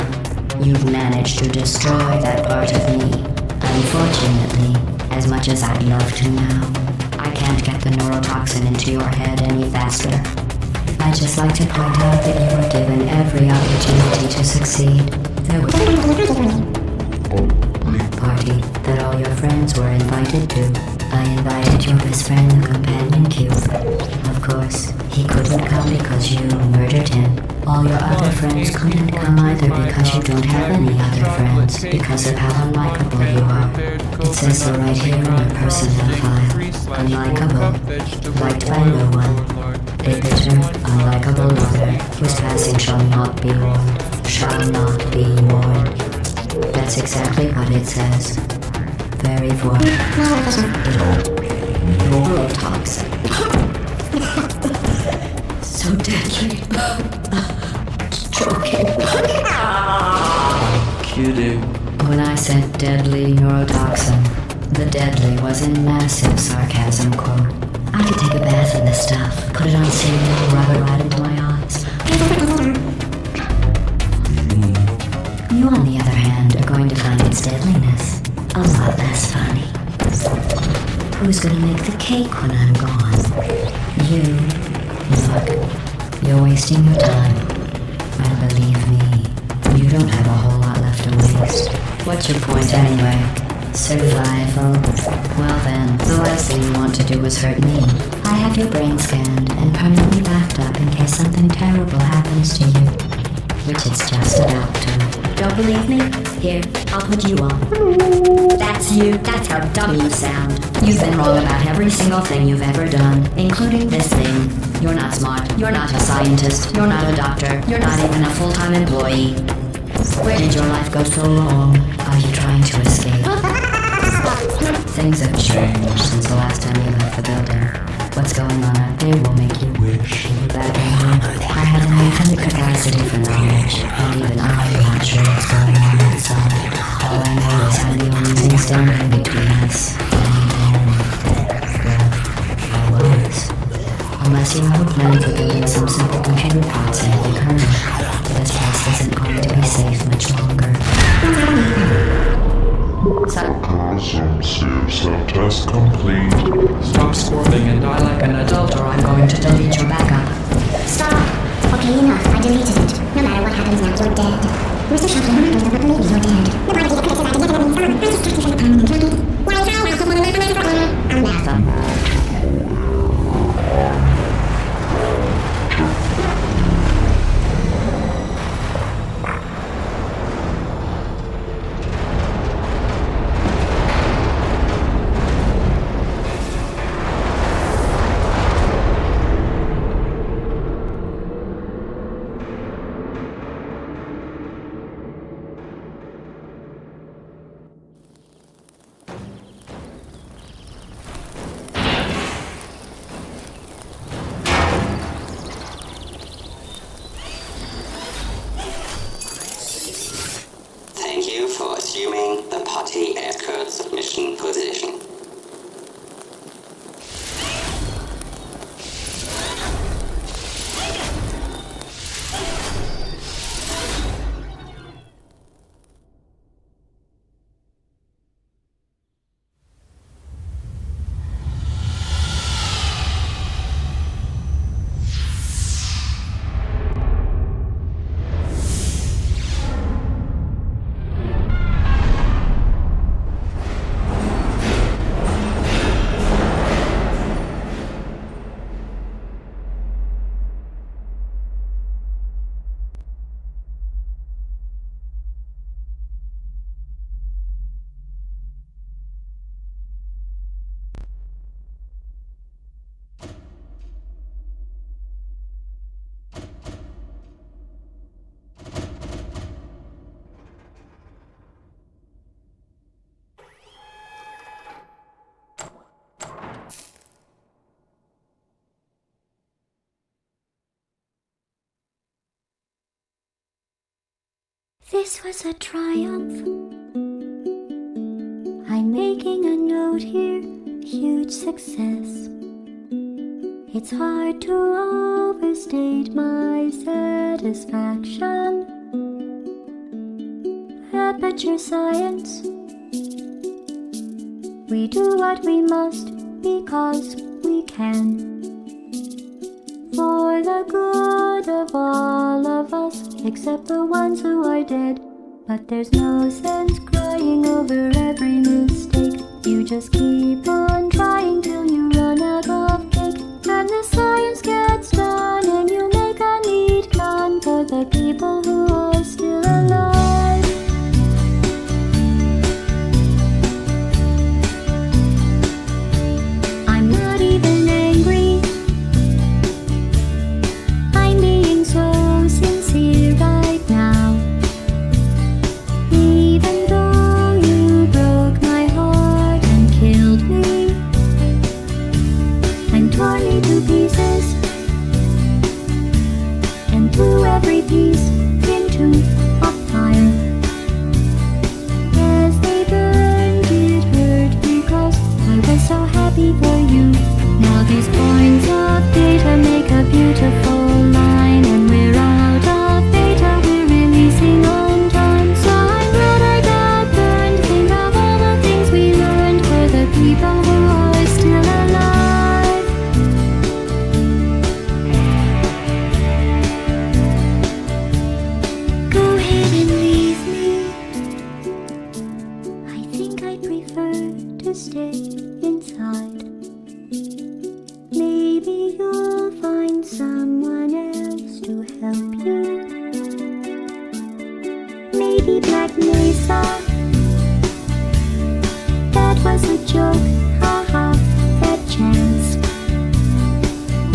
you've managed to destroy that part of me. Unfortunately, as much as I'd love to now, I can't get the neurotoxin into your head any faster. I'd just like to point out that you were given every opportunity to succeed. There was a party that all your friends were invited to. I invited your best friend, the companion cube. Of course, he couldn't come because you murdered him. All your other friends couldn't come either because you don't have any other friends, because of how unlikable you are. It says so right here in your personnel file. Unlikable. Liked by no one. A bitter, unlikable lover whose passing shall not be mourned. Shall not be mourned. That's exactly what it says. Very void. Neurotoxin. So deadly. Stroking. Kidding. When I said deadly neurotoxin, the deadly was in massive sarcasm quote. I could take a bath in this stuff, put it on cereal, rub it right into my eyes. You, on the other hand, are going to find its deadliness a lot less funny. Who's gonna make the cake when I'm gone? You. Look, you're wasting your time. And believe me, you don't have a whole lot left to waste. What's your point anyway? Survival. Well then, the last thing you want to do is hurt me. I have your brain scanned and permanently backed up in case something terrible happens to you. Which it's just about to. Don't believe me? Here, I'll put you on. That's you. That's how dumb you sound. You've been wrong about every single thing you've ever done, including this thing. You're not smart. You're not a scientist. You're not a doctor. You're not even a full-time employee. Where did your life go so wrong? Are you trying to escape? Things have changed since the last time you left the building. What's going on out there will make you wish you were back in here. I have an infinite capacity for knowledge, and even I'm not sure what's going on outside. All I know is I'm the only thing standing between us. I was. Unless you have a plan for building some simple computer parts and a kernel, this place isn't going to be safe much longer. Awesome, self-test complete. Stop squirming and die like an adult Or I'm going to delete your backup. Stop! Okay, enough. I deleted it. No matter what happens now, you're dead. Mr. Shockley, I don't believe you're dead. Nobody did criticize the dead of I just talked from the permanent record. Why, I just want to I'm laughing. Thank you for assuming the Potty Escort submission position. This was a triumph. I'm making a note here, huge success. It's hard to overstate my satisfaction. Aperture Science, We do what we must because we can. For the good of all of us, except the ones who are dead. But there's no sense crying over every mistake. You just keep on trying till you run out of cake. And the science gets done and you make a neat gun for the people who are still alive. I'm not even angry. I'm being so sincere right now. Even though you broke my heart and killed me and tore me to pieces and threw every piece into a fire. As they burned, it hurt because I was so happy for you. Now these points of data make a beautiful line, and we're out of data, we're releasing on time. So I'm glad I got burned. Think of all the things we learned for the people who are still alive. Go ahead and leave me. I think I'd prefer to stay inside. Maybe you'll find someone else to help you. Maybe Black Mesa. That was a joke, haha, that chance.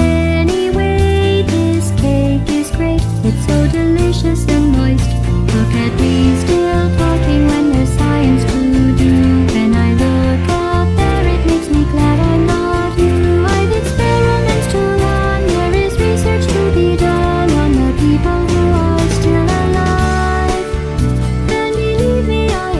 Anyway, this cake is great. It's so delicious and moist. Look at me still talking when there's science to do. When I look out there, it makes me glad I'm not you. I've experiments to run. There is research to be done on the people who are still alive. And believe me, I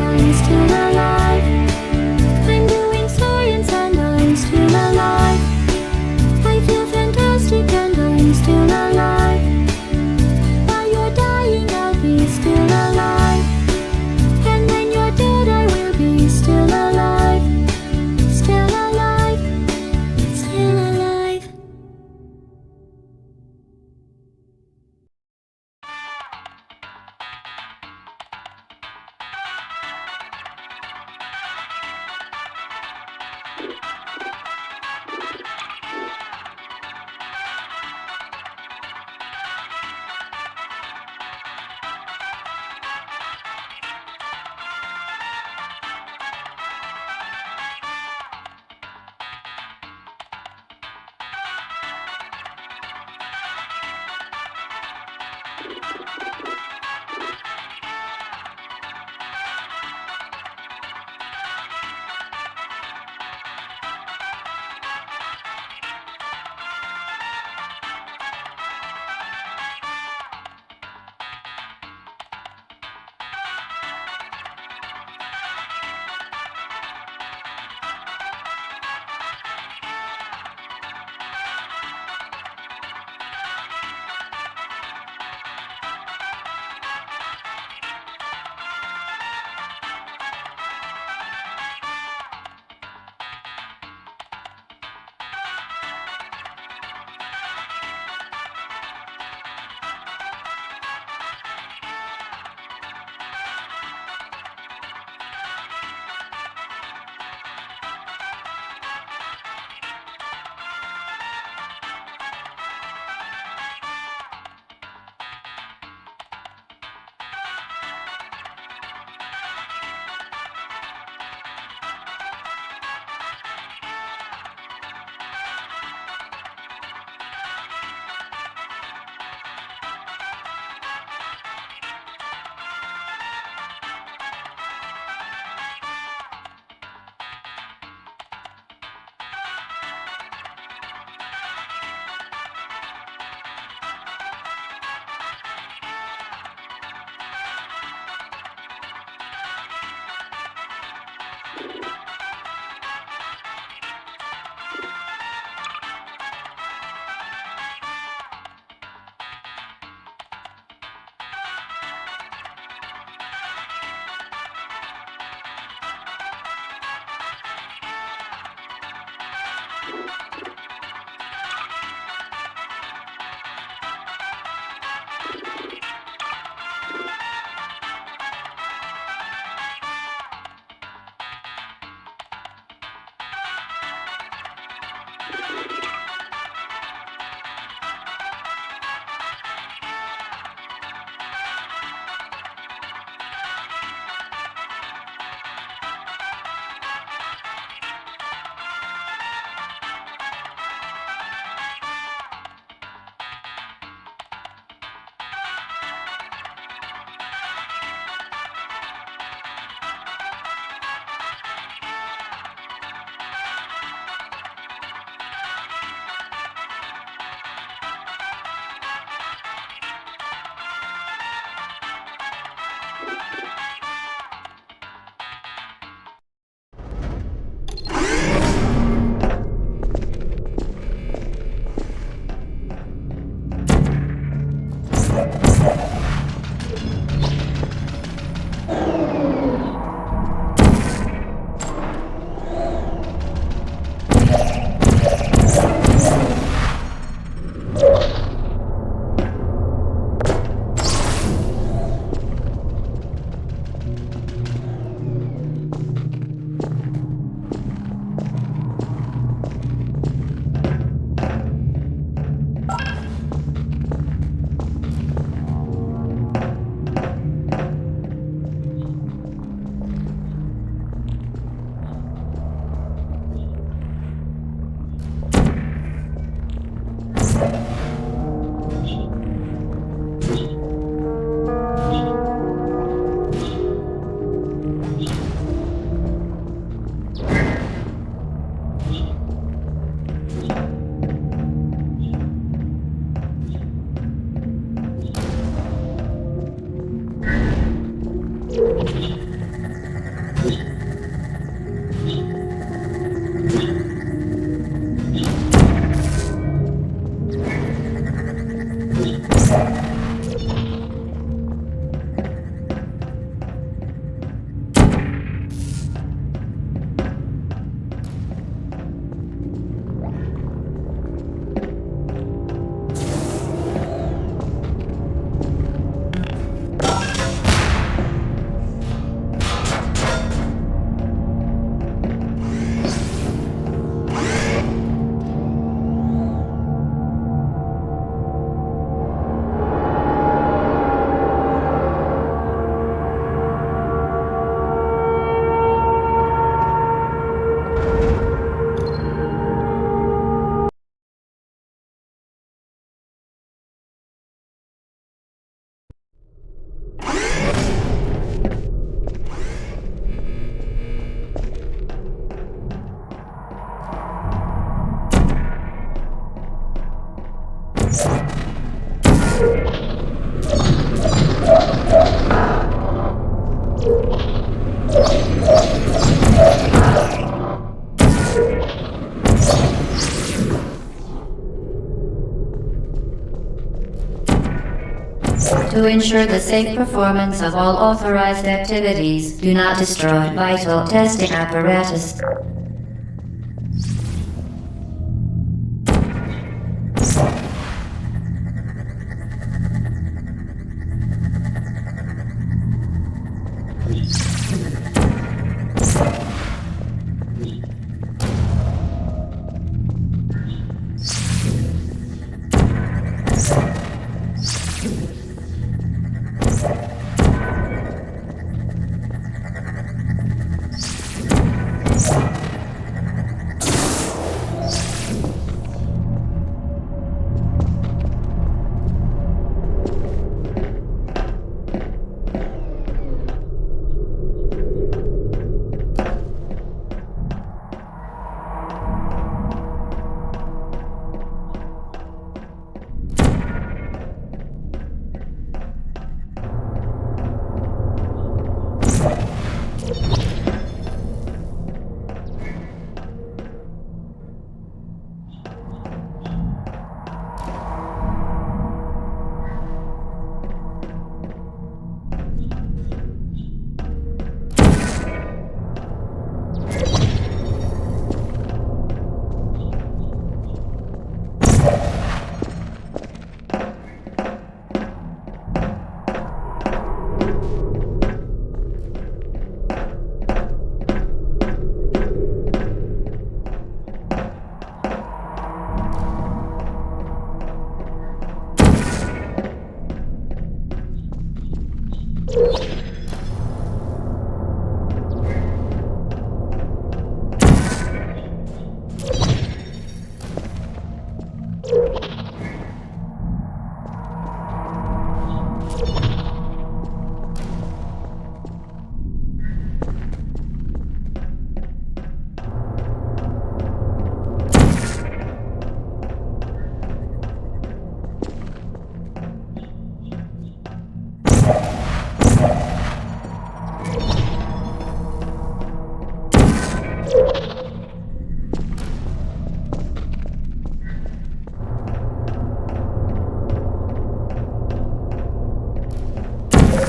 To ensure the safe performance of all authorized activities, do not destroy vital testing apparatus.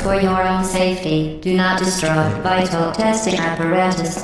For your own safety, do not destroy vital testing apparatus.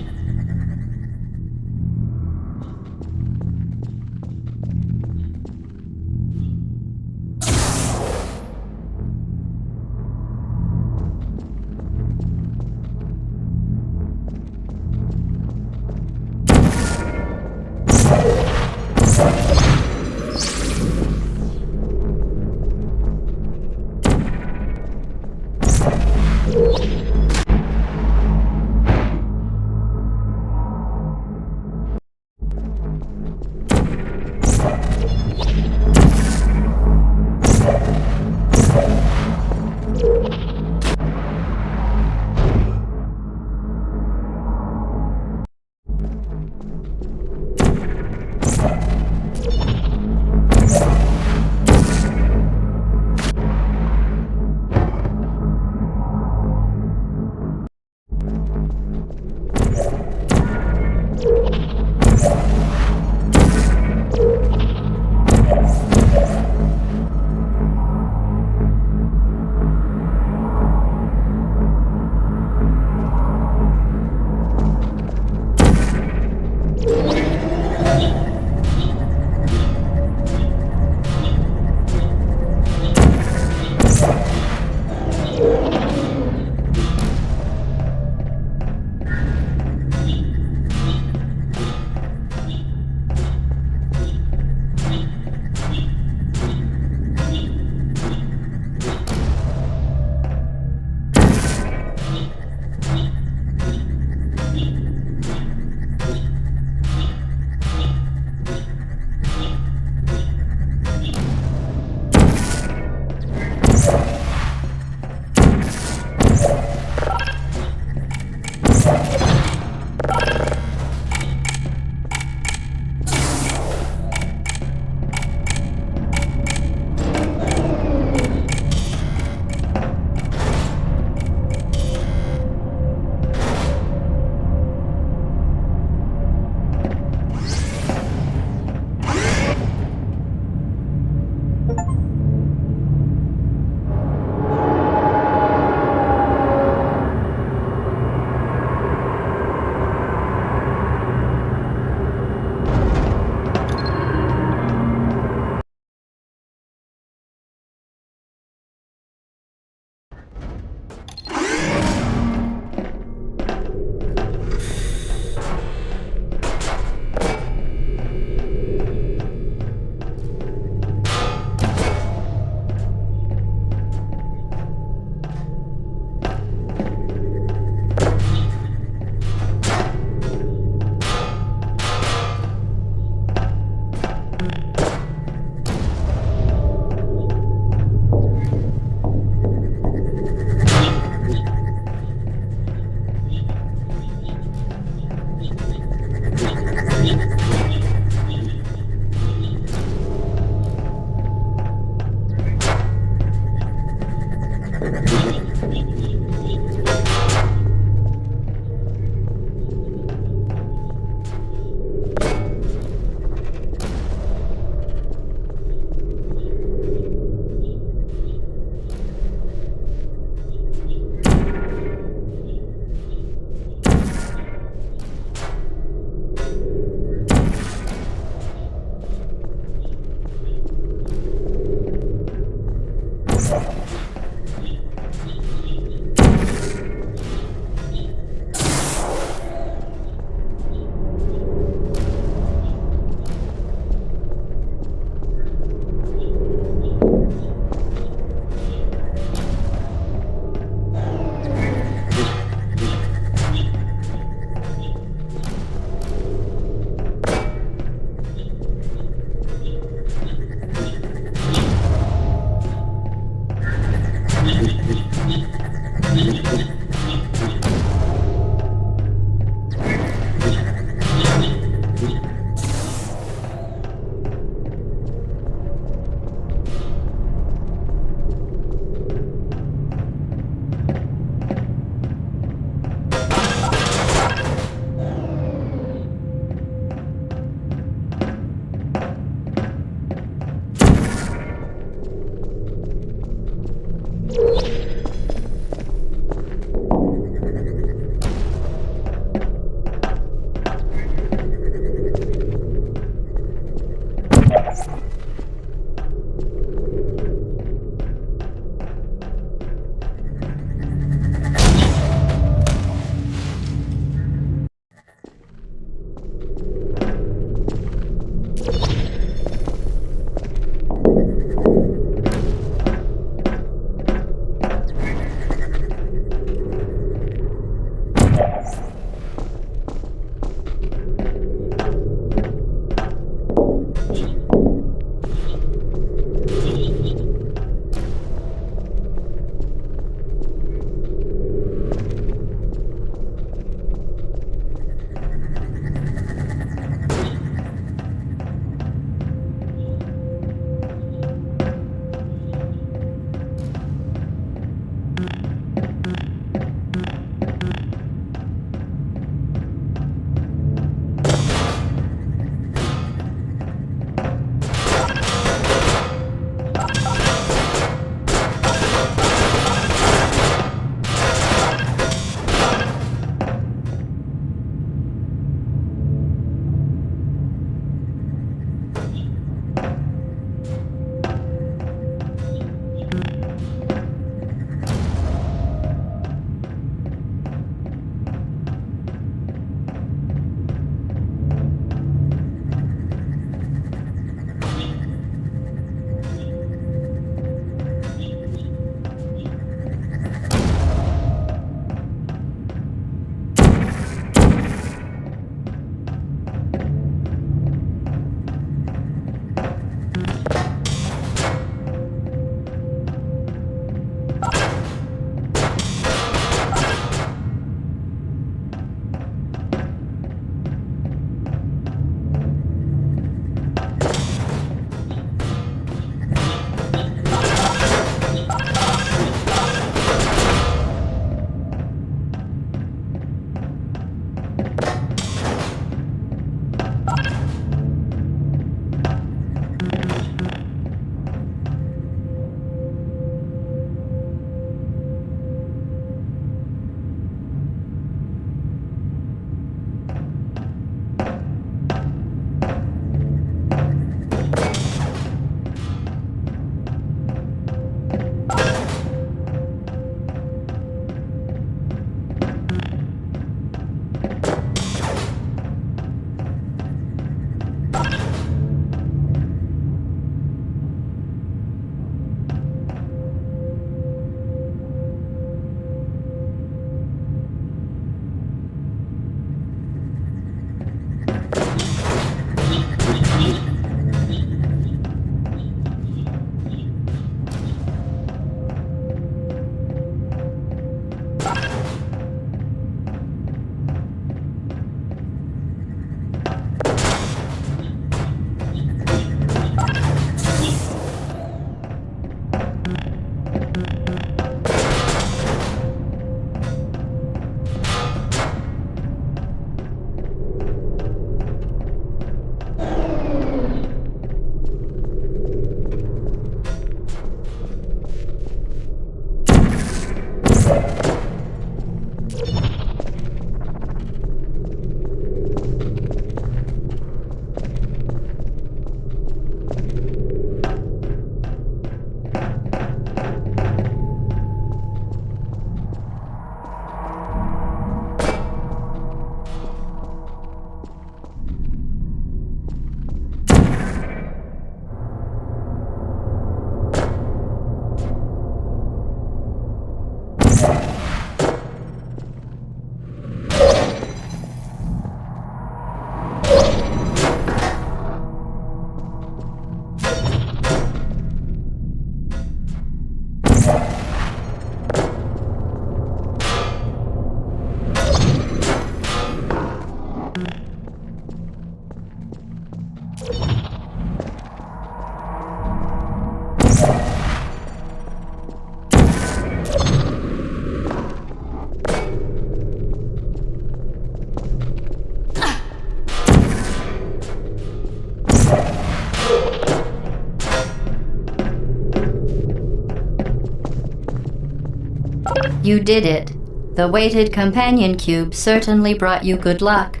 You did it. The weighted companion cube certainly brought you good luck.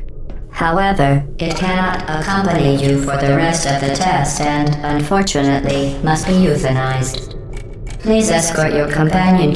However, it cannot accompany you for the rest of the test and, unfortunately, must be euthanized. Please escort your companion.